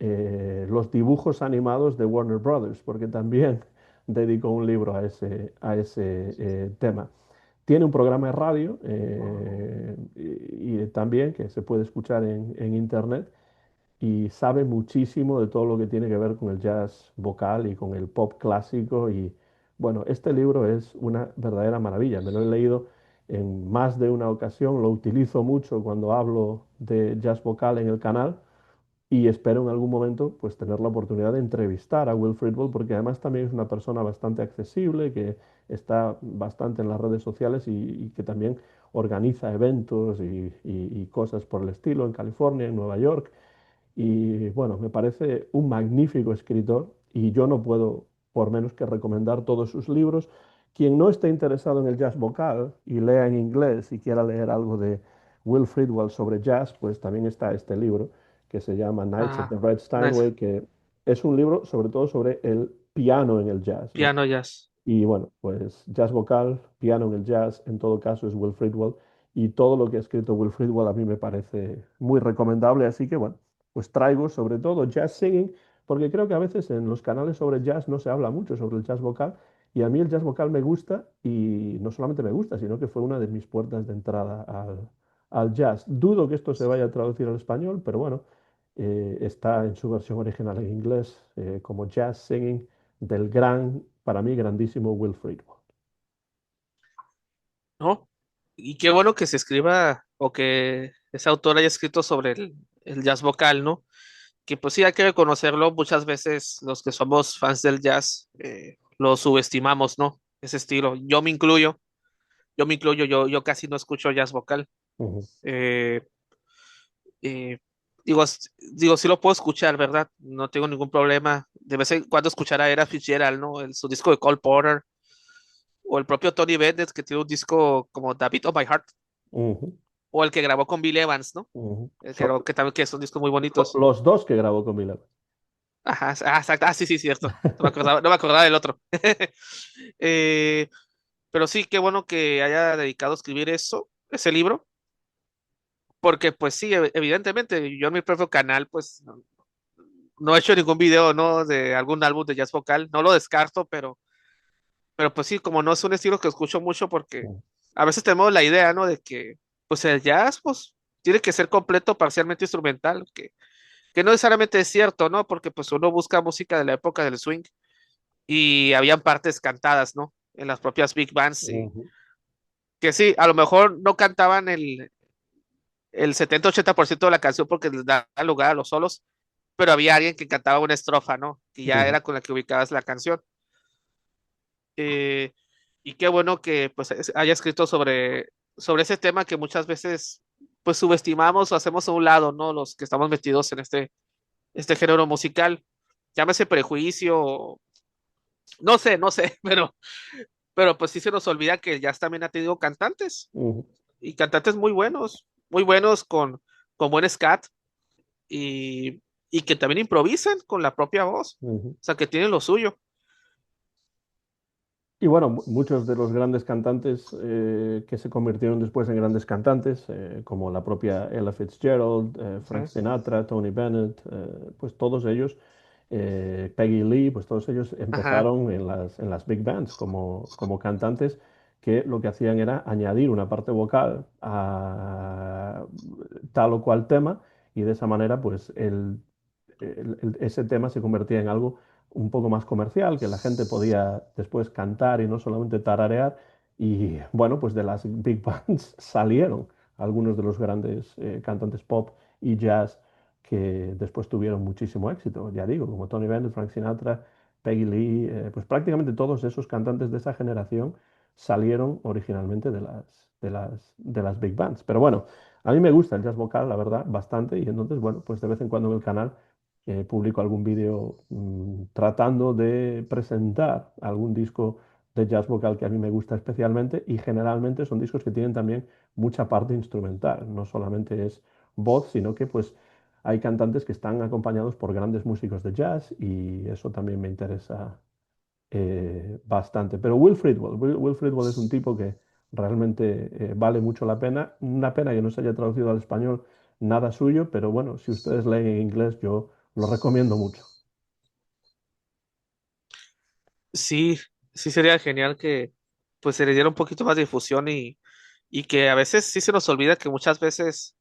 los dibujos animados de Warner Brothers, porque también dedicó un libro a ese tema. Tiene un programa de radio y también que se puede escuchar en internet y sabe muchísimo de todo lo que tiene que ver con el jazz vocal y con el pop clásico. Y bueno, este libro es una verdadera maravilla. Me lo he leído en más de una ocasión, lo utilizo mucho cuando hablo de jazz vocal en el canal y espero en algún momento pues tener la oportunidad de entrevistar a Will Friedwald porque además también es una persona bastante accesible, que está bastante en las redes sociales y que también organiza eventos y cosas por el estilo en California, en Nueva York. Y bueno, me parece un magnífico escritor y yo no puedo por menos que recomendar todos sus libros. Quien no esté interesado en el jazz vocal y lea en inglés y quiera leer algo de Will Friedwald sobre jazz, pues también está este libro que se llama Nights at the ah, Red nice. Steinway, que es un libro sobre todo sobre el piano en el jazz, ¿no? Piano jazz. Y bueno, pues jazz vocal, piano en el jazz, en todo caso es Will Friedwald. Y todo lo que ha escrito Will Friedwald a mí me parece muy recomendable. Así que bueno, pues traigo sobre todo jazz singing, porque creo que a veces en los canales sobre jazz no se habla mucho sobre el jazz vocal. Y a mí el jazz vocal me gusta y no solamente me gusta, sino que fue una de mis puertas de entrada al jazz. Dudo que esto se vaya a traducir al español, pero bueno, está en su versión original en inglés como jazz singing del gran, para mí, grandísimo Will Friedman. ¿No? Y qué bueno que se escriba o que ese autor haya escrito sobre el jazz vocal, ¿no? Que pues sí hay que reconocerlo, muchas veces los que somos fans del jazz lo subestimamos, ¿no? Ese estilo. Yo casi no escucho jazz vocal. Ujú, Eh, eh, digo, sí lo puedo escuchar, ¿verdad? No tengo ningún problema. De vez en cuando escuchar a Ella Fitzgerald, ¿no? Su disco de Cole Porter, o el propio Tony Bennett, que tiene un disco como The Beat of My Heart, ujú, o el que grabó con Bill Evans, ¿no? ujú. Que también que son discos muy bonitos. Los dos que grabó con Miller. Ajá, exacto. Ah, sí, sí, cierto. No me acordaba del otro. Eh, pero sí, qué bueno que haya dedicado a escribir ese libro, porque pues sí, evidentemente, yo en mi propio canal, pues no he hecho ningún video, ¿no? De algún álbum de jazz vocal, no lo descarto, pero pues sí, como no es un estilo que escucho mucho, porque Ujú, a veces tenemos la idea, ¿no? De que, pues el jazz, pues, tiene que ser completo, parcialmente instrumental, que no necesariamente es cierto, ¿no? Porque pues uno busca música de la época del swing y habían partes cantadas, ¿no? En las propias big bands y ujú, que sí, a lo mejor no cantaban el 70-80% de la canción porque les daba lugar a los solos, pero había alguien que cantaba una estrofa, ¿no? Que ya ujú, era con la que ubicabas la canción. Eh, y qué bueno que pues haya escrito sobre ese tema que muchas veces pues subestimamos o hacemos a un lado, ¿no? Los que estamos metidos en este género musical, llámese prejuicio, no sé, pero pues sí se nos olvida que el jazz también ha tenido cantantes ujú, y cantantes muy buenos con buen scat y que también improvisan con la propia voz, ujú. o sea, que tienen lo suyo. Y bueno, muchos de los grandes cantantes que se convirtieron después en grandes cantantes, como la propia Ella Fitzgerald, Frank Ujú. Sinatra, Tony Bennett, pues todos ellos, Peggy Lee, pues todos ellos Ajá, empezaron en las big bands como cantantes que lo que hacían era añadir una parte vocal a tal o cual tema y de esa manera pues ese tema se convertía en algo un poco más comercial, que la gente podía después cantar y no solamente tararear. Y bueno, pues de las big bands salieron algunos de los grandes cantantes pop y jazz que después tuvieron muchísimo éxito, ya digo, como Tony Bennett, Frank Sinatra, Peggy Lee, pues prácticamente todos esos cantantes de esa generación salieron originalmente de las big bands. Pero bueno, a mí me gusta el jazz vocal, la verdad, bastante, y entonces, bueno, pues de vez en cuando en el canal publico algún vídeo tratando de presentar algún disco de jazz vocal que a mí me gusta especialmente y generalmente son discos que tienen también mucha parte instrumental, no solamente es voz, sino que pues hay cantantes que están acompañados por grandes músicos de jazz y eso también me interesa bastante. Pero Will Friedwald es un tipo que realmente vale mucho la pena. Una pena que no se haya traducido al español nada suyo, pero bueno, si ustedes leen en inglés, yo lo recomiendo mucho. sí, sí sería genial que pues se le diera un poquito más de difusión y que a veces sí se nos olvida que muchas veces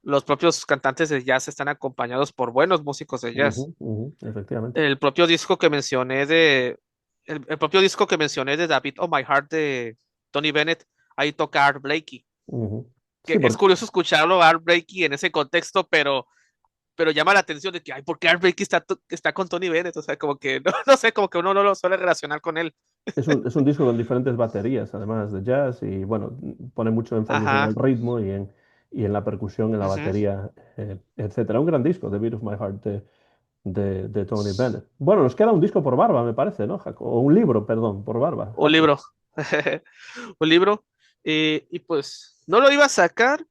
los propios cantantes de jazz están acompañados por buenos músicos de jazz. Ujú, ujú, efectivamente. El propio disco que mencioné de, el propio disco que mencioné de David Oh My Heart de Tony Bennett, ahí toca Art Blakey. Ujú. Sí, Que es porque curioso escucharlo a Art Blakey en ese contexto, pero llama la atención de que, ay, ¿por qué Art Blakey está con Tony Bennett? O sea, como que, no, no sé, como que uno no lo suele relacionar con él. es un disco con diferentes baterías, además de jazz, y bueno, pone mucho énfasis en el Ajá. ritmo y en la percusión, en la Ujú. batería, etcétera. Un gran disco, The Beat of My Heart, de Tony Bennett. Bueno, nos queda un disco por barba, me parece, ¿no, Jaco? O un libro, perdón, por barba, Un Jaco. libro. Un libro. Y pues no lo iba a sacar,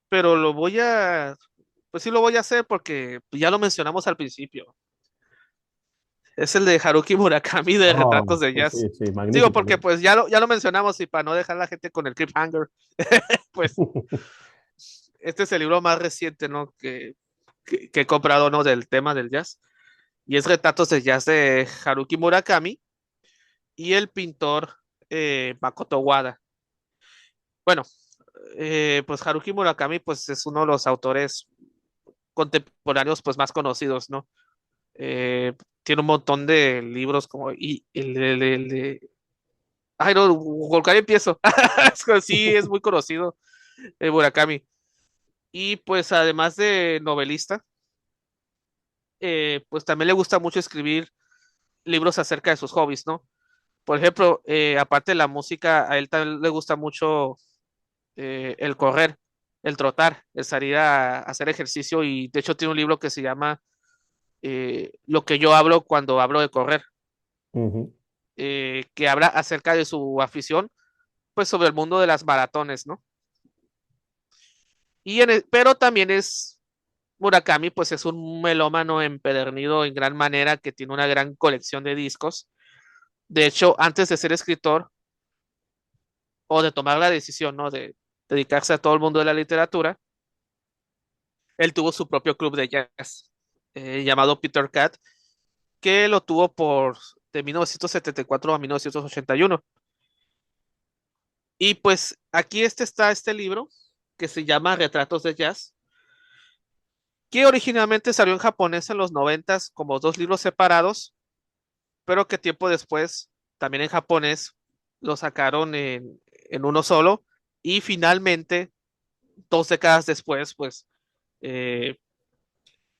pero pues sí lo voy a hacer porque ya lo mencionamos al principio. Es el de Haruki Murakami de Oh, Retratos de sí, Jazz. sí, Digo, magnífico porque libro. pues ya lo mencionamos y para no dejar a la gente con el cliffhanger, pues este es el libro más reciente, ¿no? Que he comprado, ¿no? Del tema del jazz. Y es Retratos de Jazz de Haruki Murakami y el pintor Makoto Wada. Bueno, pues Haruki Murakami pues es uno de los autores contemporáneos pues más conocidos, ¿no? Eh, Tiene un montón de libros como y ay no, ¿con cuál empiezo? Sí, es muy conocido Murakami. Y pues además de novelista, pues también le gusta mucho escribir libros acerca de sus hobbies, ¿no? Por ejemplo, aparte de la música, a él también le gusta mucho el correr, el trotar, el salir a hacer ejercicio y de hecho tiene un libro que se llama Lo que yo hablo cuando hablo de correr, Ujú, que habla acerca de su afición, pues sobre el mundo de las maratones, ¿no? Pero también es Murakami, pues es un melómano empedernido en gran manera que tiene una gran colección de discos. De hecho, antes de ser escritor o de tomar la decisión, ¿no? De dedicarse a todo el mundo de la literatura, él tuvo su propio club de jazz llamado Peter Cat, que lo tuvo de 1974 a 1981. Y pues aquí está este libro que se llama Retratos de Jazz, que originalmente salió en japonés en los noventas como dos libros separados, pero que tiempo después, también en japonés, lo sacaron en uno solo y finalmente, 2 décadas después, pues eh,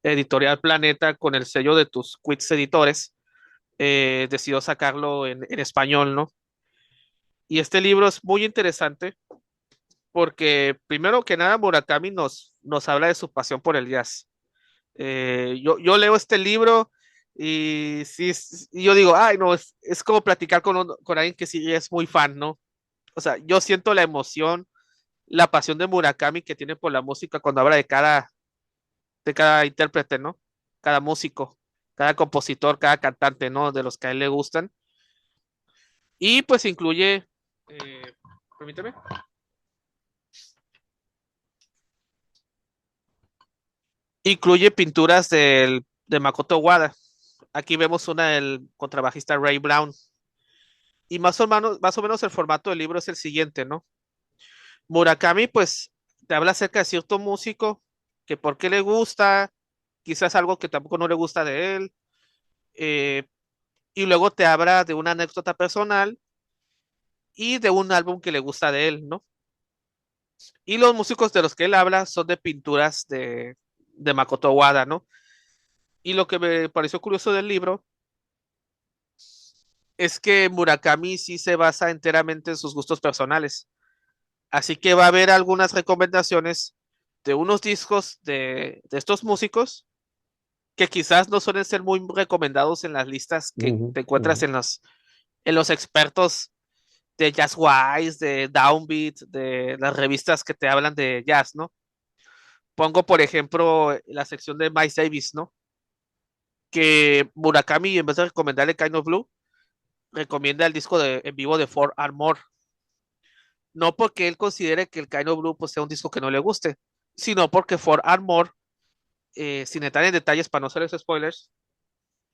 Editorial Planeta con el sello de tus quits editores decidió sacarlo en español, ¿no? Y este libro es muy interesante porque primero que nada Murakami nos habla de su pasión por el jazz. Yo leo este libro y sí, y yo digo, ay, no, es como platicar con alguien que sí es muy fan, ¿no? O sea, yo siento la emoción, la pasión de Murakami que tiene por la música cuando habla de cada intérprete, ¿no? Cada músico, cada compositor, cada cantante, ¿no? De los que a él le gustan. Y pues incluye, eh, permíteme, incluye pinturas de Makoto Wada. Aquí vemos una del contrabajista Ray Brown. Y más o menos el formato del libro es el siguiente, ¿no? Murakami, pues, te habla acerca de cierto músico, que por qué le gusta, quizás algo que tampoco no le gusta de él, eh, y luego te habla de una anécdota personal y de un álbum que le gusta de él, ¿no? Y los músicos de los que él habla son de pinturas de Makoto Wada, ¿no? Y lo que me pareció curioso del libro es que Murakami sí se basa enteramente en sus gustos personales. Así que va a haber algunas recomendaciones de unos discos de estos músicos que quizás no suelen ser muy recomendados en las listas que Ujú, te encuentras ujú, en los expertos de Jazzwise, de Downbeat, de las revistas que te hablan de jazz, ¿no? Pongo, por ejemplo, la sección de Miles Davis, ¿no? Que Murakami, en vez de recomendarle Kind of Blue, recomienda el disco en vivo de Ford Armor. No porque él considere que el Kind of Blue pues, sea un disco que no le guste, sino porque Ford Armor, sin entrar en detalles para no hacerles spoilers,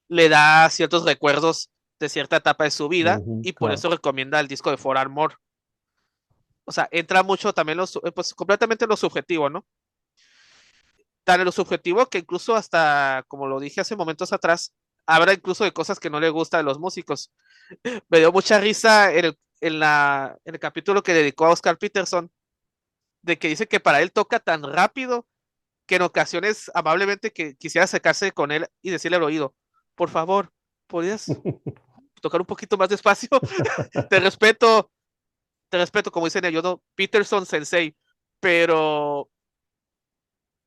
le da ciertos recuerdos de cierta etapa de su vida ujú, y por claro. eso recomienda el disco de For Armor. O sea, entra mucho también pues completamente en lo subjetivo, ¿no? Tan en lo subjetivo que incluso hasta, como lo dije hace momentos atrás, habla incluso de cosas que no le gusta de los músicos. Me dio mucha risa en el capítulo que dedicó a Oscar Peterson, de que dice que para él toca tan rápido que en ocasiones amablemente que quisiera acercarse con él y decirle al oído, por favor, ¿podrías tocar un poquito más despacio? te respeto, te respeto, como dicen ellos, ¿no? Peterson Sensei, pero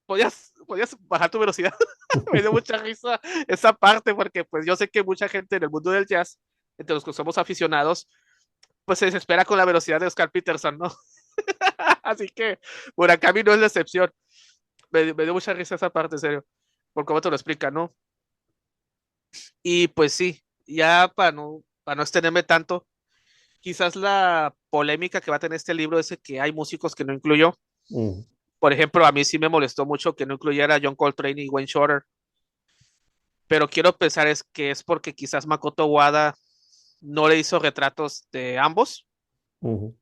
podías bajar tu velocidad. Me dio mucha risa esa parte, porque pues yo sé que mucha gente en el mundo del jazz, entre los que somos aficionados, pues se desespera con la velocidad de Oscar Peterson, ¿no? Así que Murakami no es la excepción. Me dio mucha risa esa parte, en serio, por cómo te lo explica, ¿no? Y pues sí, ya para no extenderme tanto, quizás la polémica que va a tener este libro es que hay músicos que no incluyó. Ujú, Por ejemplo, a mí sí me molestó mucho que no incluyera a John Coltrane y Wayne Shorter, pero quiero pensar es que es porque quizás Makoto Wada no le hizo retratos de ambos, ujú.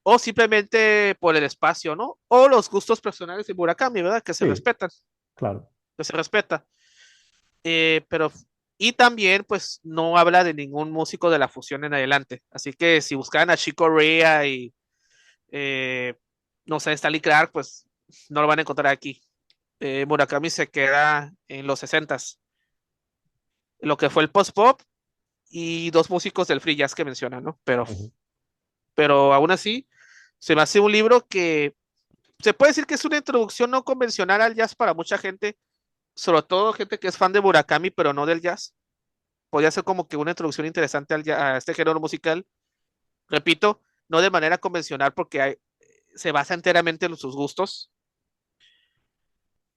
o simplemente por el espacio, ¿no? O los gustos personales de Murakami, ¿verdad? Que se Sí, respetan, claro. que se respeta. Pero, y también, pues, no habla de ningún músico de la fusión en adelante. Así que si buscan a Chico Rea y, eh, no sé, Stanley Clark, pues, no lo van a encontrar aquí. Murakami se queda en los 60s, lo que fue el post-pop y dos músicos del free jazz que mencionan, ¿no? Ujú. Pero aún así, se me hace un libro que se puede decir que es una introducción no convencional al jazz para mucha gente, sobre todo gente que es fan de Murakami, pero no del jazz. Podría ser como que una introducción interesante a este género musical. Repito, no de manera convencional porque se basa enteramente en sus gustos.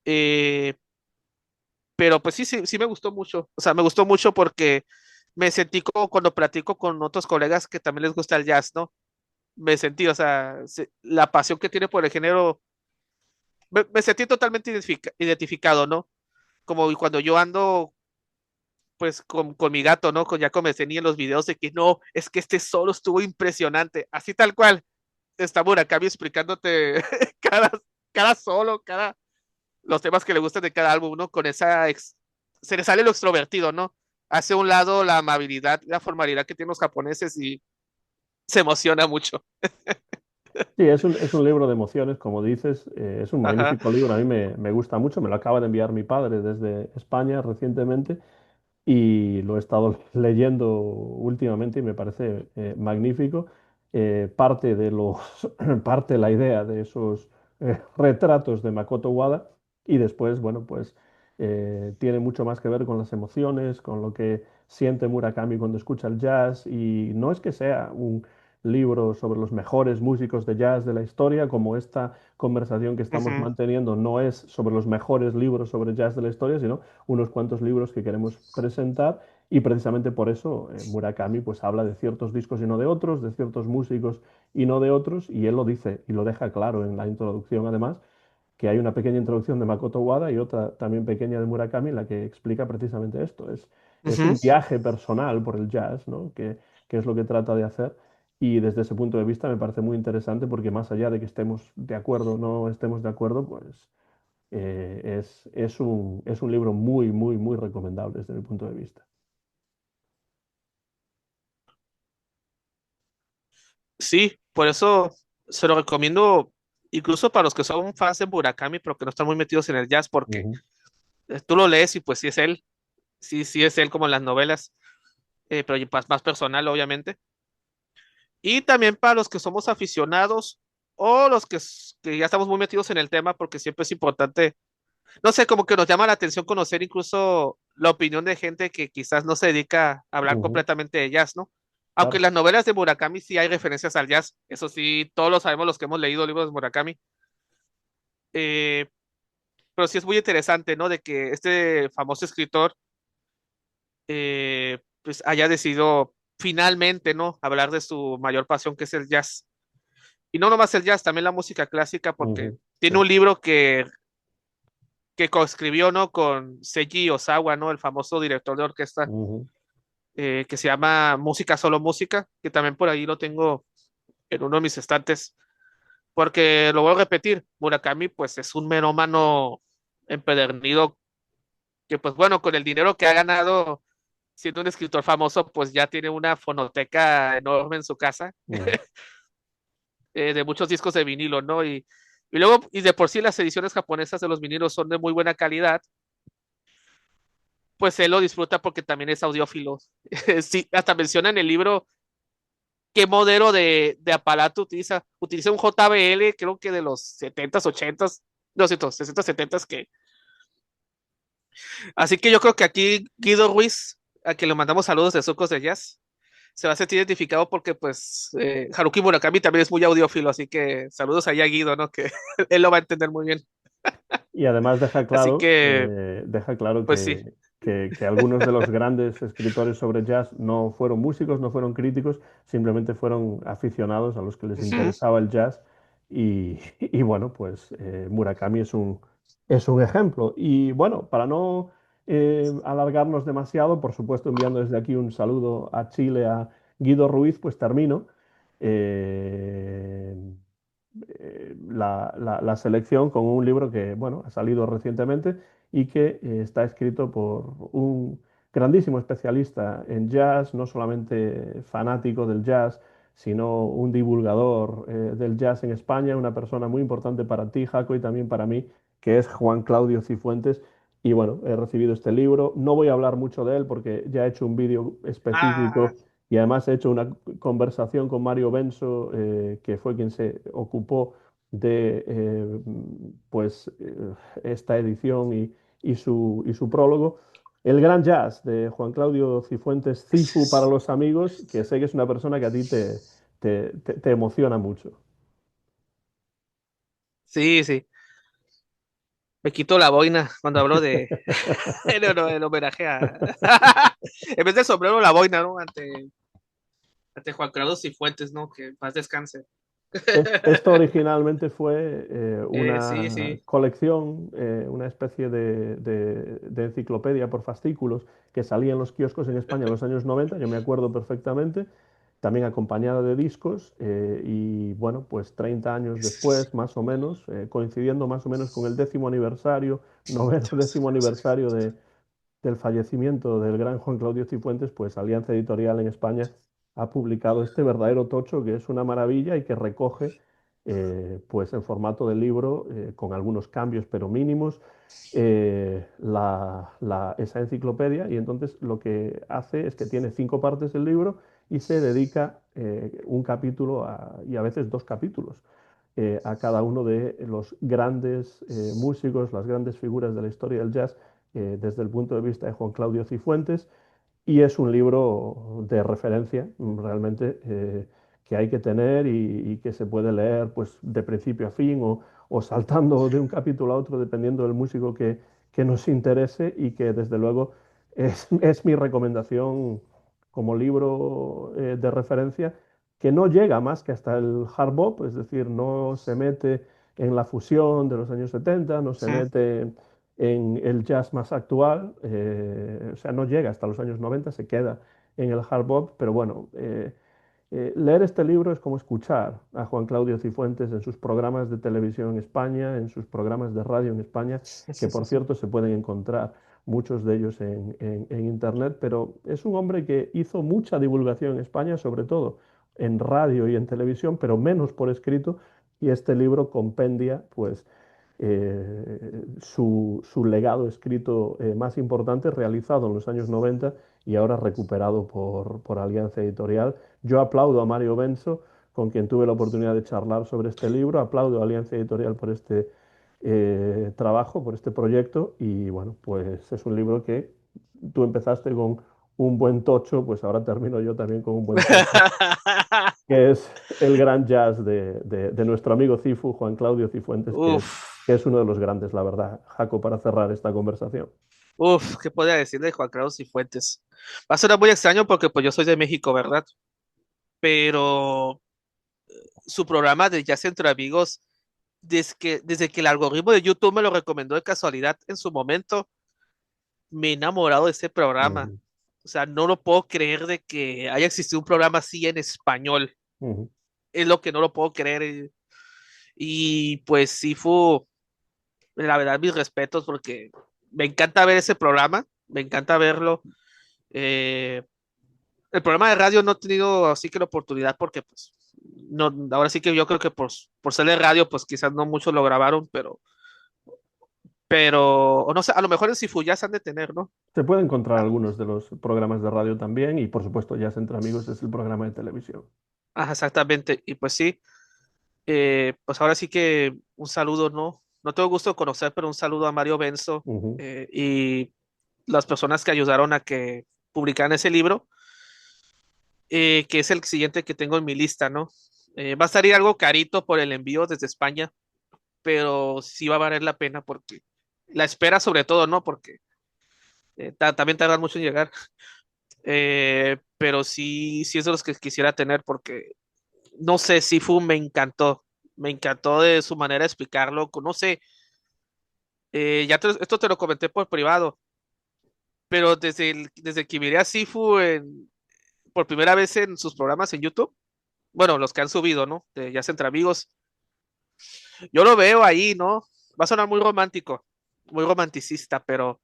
Eh, pero pues sí, sí, sí me gustó mucho. O sea, me gustó mucho porque me sentí como cuando platico con otros colegas que también les gusta el jazz, ¿no? Me sentí, o sea, la pasión que tiene por el género, me sentí totalmente identificado, ¿no? Como cuando yo ando, pues, con mi gato, ¿no? Ya como tenía en los videos de que no, es que este solo estuvo impresionante, así tal cual. Está Murakami explicándote cada, cada solo, los temas que le gustan de cada álbum, ¿no? Se le sale lo extrovertido, ¿no? Hace un lado la amabilidad, la formalidad que tienen los japoneses y se emociona mucho. Sí, es un libro de emociones, como dices, es un Ajá. magnífico libro, a mí me gusta mucho, me lo acaba de enviar mi padre desde España recientemente y lo he estado leyendo últimamente y me parece magnífico. Parte de los, parte la idea de esos retratos de Makoto Wada y después, bueno, pues tiene mucho más que ver con las emociones, con lo que siente Murakami cuando escucha el jazz y no es que sea un libro sobre los mejores músicos de jazz de la historia, como esta conversación que estamos Ujú. manteniendo no es sobre los mejores libros sobre jazz de la historia, sino unos cuantos libros que queremos presentar Y precisamente por eso Murakami pues habla de ciertos discos y no de otros, de ciertos músicos y no de otros, y él lo dice y lo deja claro en la introducción además, que hay una pequeña introducción de Makoto Wada y otra también pequeña de Murakami en la que explica precisamente esto. Es un Ujú. viaje personal por el jazz, ¿no? Que es lo que trata de hacer. Y desde ese punto de vista me parece muy interesante porque más allá de que estemos de acuerdo o no estemos de acuerdo, pues es un libro muy, muy, muy recomendable desde mi punto de vista. Sí, por eso se lo recomiendo incluso para los que son fans de Murakami, pero que no están muy metidos en el jazz, porque Ujú, tú lo lees y pues sí es él, sí es él como en las novelas, pero más personal, obviamente. Y también para los que somos aficionados o los que ya estamos muy metidos en el tema, porque siempre es importante, no sé, como que nos llama la atención conocer incluso la opinión de gente que quizás no se dedica a hablar ujú, completamente de jazz, ¿no? Aunque en claro. las novelas de Murakami sí hay referencias al jazz, eso sí, todos lo sabemos los que hemos leído libros de Murakami, eh, pero sí es muy interesante, ¿no? De que este famoso escritor pues haya decidido finalmente, ¿no? Hablar de su mayor pasión que es el jazz. Y no nomás el jazz, también la música clásica, porque Ujú, sí, tiene un libro que coescribió, ¿no? Con Seiji Ozawa, ¿no? El famoso director de orquesta, ujú, que se llama Música, Solo Música, que también por ahí lo tengo en uno de mis estantes, porque lo voy a repetir, Murakami pues es un melómano empedernido que pues bueno, con el dinero que ha ganado siendo un escritor famoso, pues ya tiene una fonoteca enorme en su casa, ujú, de muchos discos de vinilo, ¿no? Y luego, y de por sí las ediciones japonesas de los vinilos son de muy buena calidad, pues él lo disfruta porque también es audiófilo. Sí, hasta menciona en el libro qué modelo de aparato utiliza. Utiliza un JBL, creo que de los 70s, 80s, no, 60, 70s que. Así que yo creo que aquí Guido Ruiz, a quien le mandamos saludos de Sucos de Jazz, se va a sentir identificado porque pues Haruki Murakami también es muy audiófilo, así que saludos allá a Guido, ¿no? Que él lo va a entender muy bien. y además Así que, deja claro pues sí. que algunos de los grandes escritores sobre jazz no fueron músicos, no fueron críticos, simplemente fueron aficionados a los que les Ujú. interesaba el jazz. Y bueno, pues Murakami es un ejemplo. Y bueno, para no alargarnos demasiado, por supuesto, enviando desde aquí un saludo a Chile, a Guido Ruiz, pues termino. Eh, la selección con un libro que, bueno, ha salido recientemente y que está escrito por un grandísimo especialista en jazz, no solamente fanático del jazz, sino un divulgador del jazz en España, una persona muy importante para ti, Jaco, y también para mí, que es Juan Claudio Cifuentes. Y bueno, he recibido este libro. No voy a hablar mucho de él porque ya he hecho un vídeo Ah, específico y además he hecho una conversación con Mario Benso, que fue quien se ocupó de esta edición y su prólogo. El Gran Jazz de Juan Claudio Cifuentes, Cifu para los amigos, que sé que es una persona que a ti te emociona mucho. sí, sí. Me quito la boina cuando hablo de el homenaje a. En vez del sombrero, la boina, ¿no? Ante Juan Carlos Cifuentes, ¿no? Que más descanse. Esto originalmente fue Sí, una sí. colección, una especie de enciclopedia por fascículos que salía en los kioscos en España en los años 90, yo me acuerdo perfectamente, también acompañada de discos, y bueno, pues 30 años después, más o menos, coincidiendo más o menos con el 10º aniversario, noveno 10º aniversario del fallecimiento del gran Juan Claudio Cifuentes, pues Alianza Editorial en España ha publicado este verdadero tocho que es una maravilla y que recoge, pues en formato de libro, con algunos cambios pero mínimos, esa enciclopedia. Y entonces lo que hace es que tiene 5 partes del libro y se dedica un capítulo y a veces 2 capítulos a cada uno de los grandes músicos, las grandes figuras de la historia del jazz, desde el punto de vista de Juan Claudio Cifuentes. Y es un libro de referencia, realmente, que hay que tener y que se puede leer pues, de principio a fin o saltando de un capítulo a otro, dependiendo del músico que nos interese, y que desde luego es mi recomendación como libro de referencia, que no llega más que hasta el hard bop, es decir, no se mete en la fusión de los años 70, no se Mm. mete en el jazz más actual, o sea, no llega hasta los años 90, se queda en el hard bop, pero bueno, leer este libro es como escuchar a Juan Claudio Cifuentes en sus programas de televisión en España, en sus programas de radio en España, que por cierto se pueden encontrar muchos de ellos en Internet, pero es un hombre que hizo mucha divulgación en España, sobre todo en radio y en televisión, pero menos por escrito, y este libro compendia pues su legado escrito más importante, realizado en los años 90 y ahora recuperado por Alianza Editorial. Yo aplaudo a Mario Benzo, con quien tuve la oportunidad de charlar sobre este libro, aplaudo a Alianza Editorial por este trabajo, por este proyecto, y bueno, pues es un libro que tú empezaste con un buen tocho, pues ahora termino yo también con un buen tocho, que es el gran jazz de nuestro amigo Cifu, Juan Claudio Cifuentes, Uf, que es uno de los grandes, la verdad, Jaco, para cerrar esta conversación. uf, ¿qué podría decir de Juan Carlos Cifuentes? Va a sonar muy extraño porque pues yo soy de México, ¿verdad? Pero su programa de Jazz Entre Amigos, desde que el algoritmo de YouTube me lo recomendó de casualidad en su momento, me he enamorado de ese programa. Ujú, O sea, no lo puedo creer de que haya existido un programa así en español. ujú. Es lo que no lo puedo creer. Y pues sí fue, la verdad, mis respetos porque me encanta ver ese programa, me encanta verlo. Eh, el programa de radio no he tenido así que la oportunidad porque pues no, ahora sí que yo creo que por ser de radio pues quizás no muchos lo grabaron, pero o no sé, a lo mejor en Sifu ya se han de tener, ¿no? Se puede encontrar Ah, algunos de los programas de radio también y por supuesto Jazz Entre Amigos es el programa de televisión. ajá, exactamente. Y pues sí, pues ahora sí que un saludo, ¿no? No tengo gusto de conocer, pero un saludo a Mario Benzo Ujú, y las personas que ayudaron a que publicaran ese libro, que es el siguiente que tengo en mi lista, ¿no? Va a salir algo carito por el envío desde España, pero sí va a valer la pena porque la espera sobre todo, ¿no? Porque también tardan mucho en llegar, pero sí, sí es de los que quisiera tener porque, no sé, Sifu me encantó de su manera de explicarlo, no sé, esto te lo comenté por privado, pero desde que miré a Sifu por primera vez en sus programas en YouTube, bueno, los que han subido, ¿no? De Ya Entre Amigos, yo lo veo ahí, ¿no? Va a sonar muy romántico, muy romanticista, pero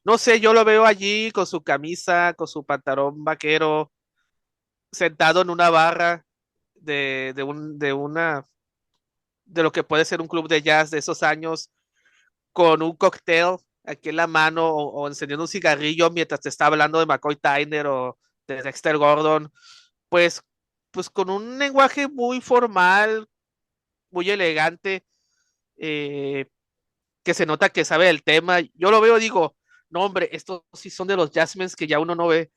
no sé, yo lo veo allí con su camisa, con su pantalón vaquero, sentado en una barra de lo que puede ser un club de jazz de esos años, con un cóctel aquí en la mano o encendiendo un cigarrillo mientras te está hablando de McCoy Tyner o de Dexter Gordon, pues, pues con un lenguaje muy formal, muy elegante, eh, que se nota que sabe el tema. Yo lo veo, digo, no, hombre, estos sí son de los jazzmen que ya uno no ve,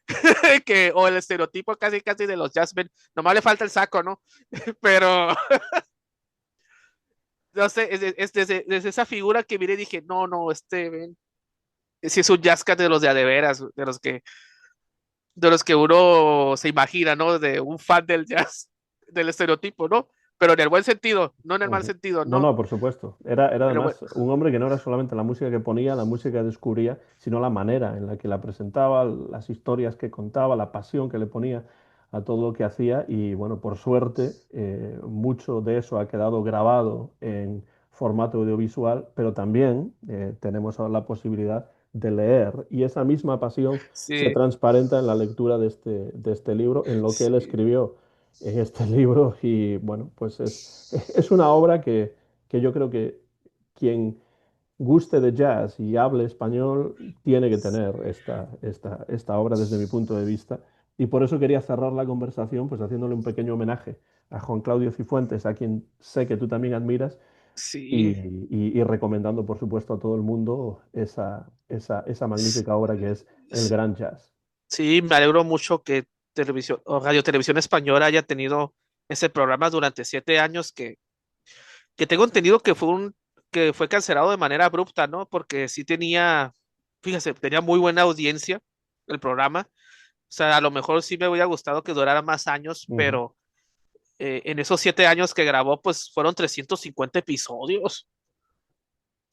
o el estereotipo casi casi de los jazzmen, nomás le falta el saco, ¿no? Pero, no sé, es desde esa figura que miré dije, no, no, ven, si es un jazzcat de los de veras, de los que uno se imagina, ¿no? De un fan del jazz, del estereotipo, ¿no? Pero en el buen sentido, no en el mal ujú. sentido, No, no. no, por supuesto. Era En el buen... además un hombre que no era solamente la música que ponía, la música que descubría, sino la manera en la que la presentaba, las historias que contaba, la pasión que le ponía a todo lo que hacía. Y bueno, por suerte, mucho de eso ha quedado grabado en formato audiovisual, pero también tenemos ahora la posibilidad de leer. Y esa misma pasión se Sí, transparenta en la lectura de este libro, en lo que él sí, escribió en este libro. Y bueno, pues es una obra que yo creo que quien guste de jazz y hable español tiene que tener esta obra desde mi punto de vista. Y por eso quería cerrar la conversación pues haciéndole un pequeño homenaje a Juan Claudio Cifuentes, a quien sé que tú también admiras, y, sí, y recomendando por supuesto a todo el mundo esa magnífica obra que es el sí, gran jazz. sí, me alegro mucho que televisión o Radio Televisión Española haya tenido ese programa durante 7 años que tengo entendido que fue cancelado de manera abrupta, ¿no? Porque sí tenía, fíjese, tenía muy buena audiencia. el programa. O sea, a lo mejor sí me hubiera gustado que durara más años, Ujú. pero en esos 7 años que grabó, pues fueron 350 episodios,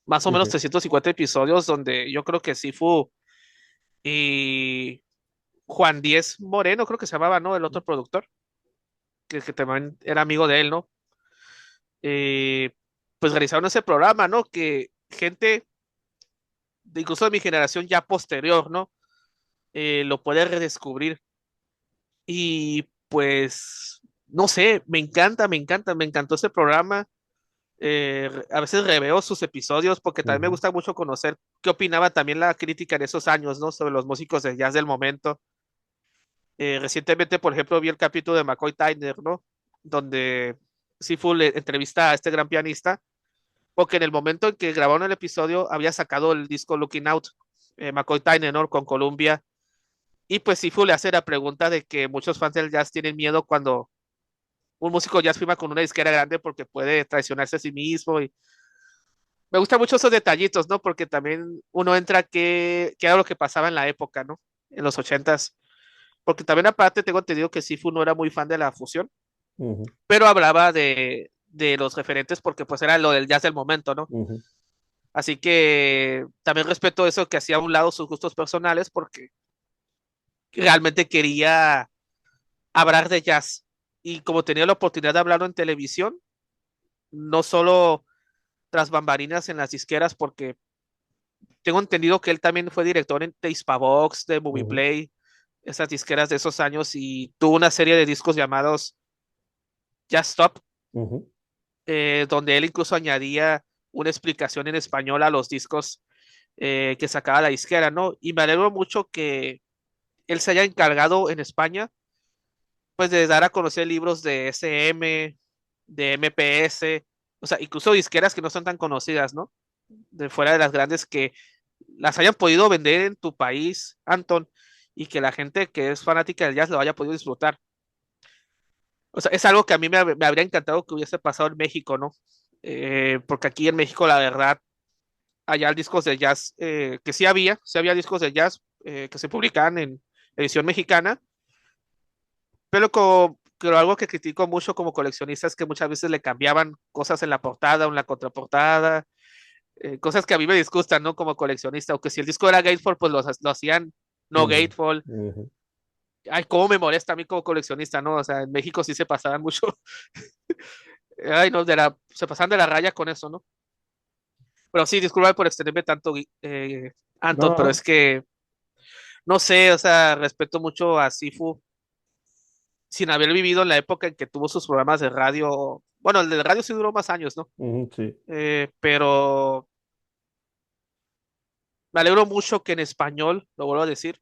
más o Sí, menos sí. 350 episodios, donde yo creo que Sifu y Juan Diez Moreno, creo que se llamaba, ¿no? El otro productor, que también era amigo de él, ¿no? Pues realizaron ese programa, ¿no? Que gente, incluso de mi generación ya posterior, ¿no? Lo puede redescubrir. Y pues, no sé, me encantó ese programa. A veces reveo sus episodios porque también me Ujú, gusta mucho conocer qué opinaba también la crítica en esos años, ¿no? Sobre los músicos de jazz del momento. Recientemente, por ejemplo, vi el capítulo de McCoy Tyner, ¿no? Donde Sifu le entrevista a este gran pianista, porque en el momento en que grabaron el episodio había sacado el disco Looking Out, McCoy Tyner, ¿no? Con Columbia. Y pues Sifu le hace la pregunta de que muchos fans del jazz tienen miedo cuando un músico jazz firma con una disquera grande porque puede traicionarse a sí mismo. Y me gustan mucho esos detallitos, ¿no? Porque también uno entra que era lo que pasaba en la época, ¿no? En los ochentas. Porque también aparte tengo entendido que Sifu no era muy fan de la fusión, ujú, pero hablaba de los referentes porque pues era lo del jazz del momento, ¿no? ujú, Así que también respeto eso que hacía a un lado sus gustos personales porque realmente quería hablar de jazz. Y como tenía la oportunidad de hablarlo en televisión, no solo tras bambalinas en las disqueras, porque tengo entendido que él también fue director de Hispavox, de Movie ujú, Play, esas disqueras de esos años, y tuvo una serie de discos llamados Jazz Stop, ujú, donde él incluso añadía una explicación en español a los discos que sacaba la disquera, ¿no? Y me alegro mucho que él se haya encargado en España, pues de dar a conocer libros de SM, de MPS, o sea, incluso disqueras que no son tan conocidas, ¿no? De fuera de las grandes que las hayan podido vender en tu país, Anton, y que la gente que es fanática del jazz lo haya podido disfrutar. O sea, es algo que a mí me habría encantado que hubiese pasado en México, ¿no? Porque aquí en México, la verdad, allá discos de jazz, que sí había discos de jazz que se publicaban en edición mexicana, pero algo que critico mucho como coleccionista es que muchas veces le cambiaban cosas en la portada o en la contraportada, cosas que a mí me disgustan, ¿no? Como coleccionista, o que si el disco era Gatefold, pues lo hacían no ujú, Gatefold. ujú. Ay, cómo me molesta a mí como coleccionista, ¿no? O sea, en México sí se pasaban mucho. Ay, no, se pasaban de la raya con eso, ¿no? Pero sí, disculpa por extenderme tanto, No, Anton, no, pero es no. que, no sé, o sea, respeto mucho a Sifu sin haber vivido en la época en que tuvo sus programas de radio. Bueno, el de radio sí duró más años, ¿no? Ujú, sí, Pero me alegro mucho que en español, lo vuelvo a decir,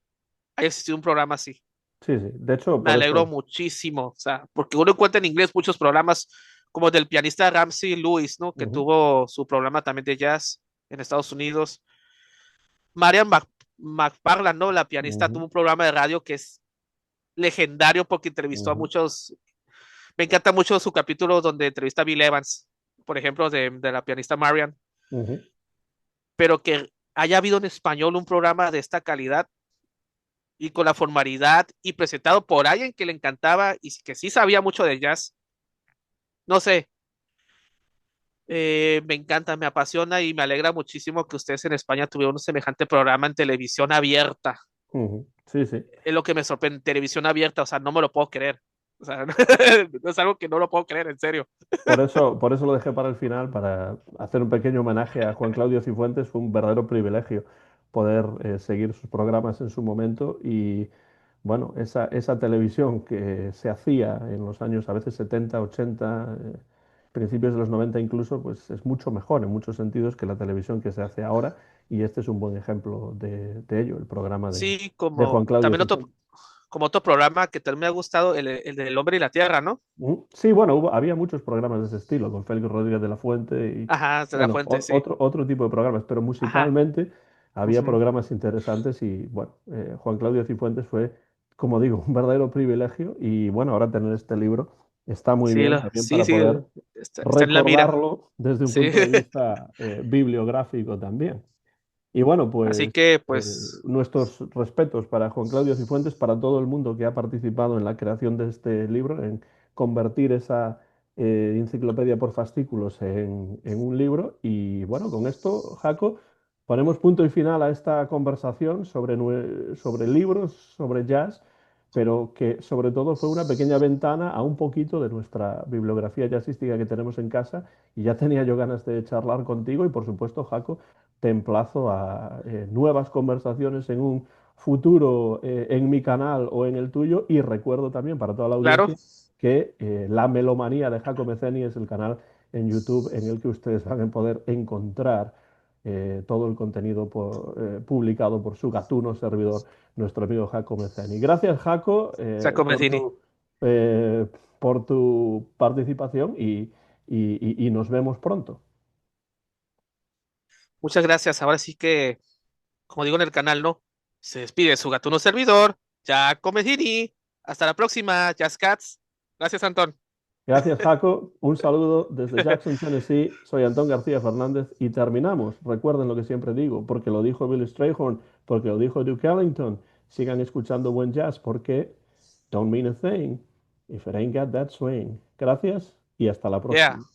haya existido un programa así. sí, sí. De hecho, Me por alegro eso. muchísimo, o sea, porque uno encuentra en inglés muchos programas como el del pianista Ramsey Lewis, ¿no? Que Ujú, tuvo su programa también de jazz en Estados Unidos. Marian McFarland, ¿no? La pianista ujú, tuvo un programa de radio que es legendario porque entrevistó a ujú, muchos. Me encanta mucho su capítulo donde entrevista a Bill Evans, por ejemplo, de la pianista Marian, ujú, pero que haya habido en español un programa de esta calidad y con la formalidad y presentado por alguien que le encantaba y que sí sabía mucho de jazz. No sé, me encanta, me apasiona y me alegra muchísimo que ustedes en España tuvieron un semejante programa en televisión abierta. ujú. Sí, sí. Es lo que me sorprende, televisión abierta, o sea, no me lo puedo creer. O sea, no es algo que no lo puedo creer, en serio. Por eso lo dejé para el final, para hacer un pequeño homenaje a Juan Claudio Cifuentes. Fue un verdadero privilegio poder seguir sus programas en su momento y, bueno, esa televisión que se hacía en los años a veces 70, 80, principios de los 90 incluso, pues es mucho mejor en muchos sentidos que la televisión que se hace ahora y este es un buen ejemplo de ello, el programa Sí, de Juan como Claudio también Cifuentes. como otro programa que también me ha gustado, el del hombre y la tierra, ¿no? Sí, bueno, había muchos programas de ese estilo, con Félix Rodríguez de la Fuente y, Ajá, de la bueno, fuente, sí. otro tipo de programas, pero Ajá. musicalmente había Ujú. programas interesantes y, bueno, Juan Claudio Cifuentes fue, como digo, un verdadero privilegio y, bueno, ahora tener este libro está muy Sí, bien también sí, para sí, poder está en la mira. recordarlo desde un Sí. punto de vista bibliográfico también. Y bueno, Así pues que, pues, nuestros respetos para Juan Claudio Cifuentes, para todo el mundo que ha participado en la creación de este libro, en convertir esa enciclopedia por fascículos en un libro. Y bueno, con esto, Jaco, ponemos punto y final a esta conversación sobre libros, sobre jazz, pero que sobre todo fue una pequeña ventana a un poquito de nuestra bibliografía jazzística que tenemos en casa. Y ya tenía yo ganas de charlar contigo y por supuesto, Jaco, te emplazo a nuevas conversaciones en un futuro en mi canal o en el tuyo. Y recuerdo también para toda la claro, audiencia que La Melomanía de Jaco Meceni es el canal en YouTube en el que ustedes van a poder encontrar todo el contenido publicado por su gatuno servidor, nuestro amigo Jaco Meceni. Gracias, Jaco, Giacomo Mezzini. eh, por tu participación y nos vemos pronto. Muchas gracias. Ahora sí que, como digo en el canal, ¿no? Se despide su gatuno servidor, Giacomo Mezzini. Hasta la próxima, Jazz Cats. Gracias, Antón. Gracias, Jaco. Un saludo desde Jackson, Tennessee. Soy Antón García Fernández y terminamos. Recuerden lo que siempre digo, porque lo dijo Billy Strayhorn, porque lo dijo Duke Ellington. Sigan escuchando buen jazz porque don't mean a thing if it ain't got that swing. Gracias y hasta la Yeah. próxima.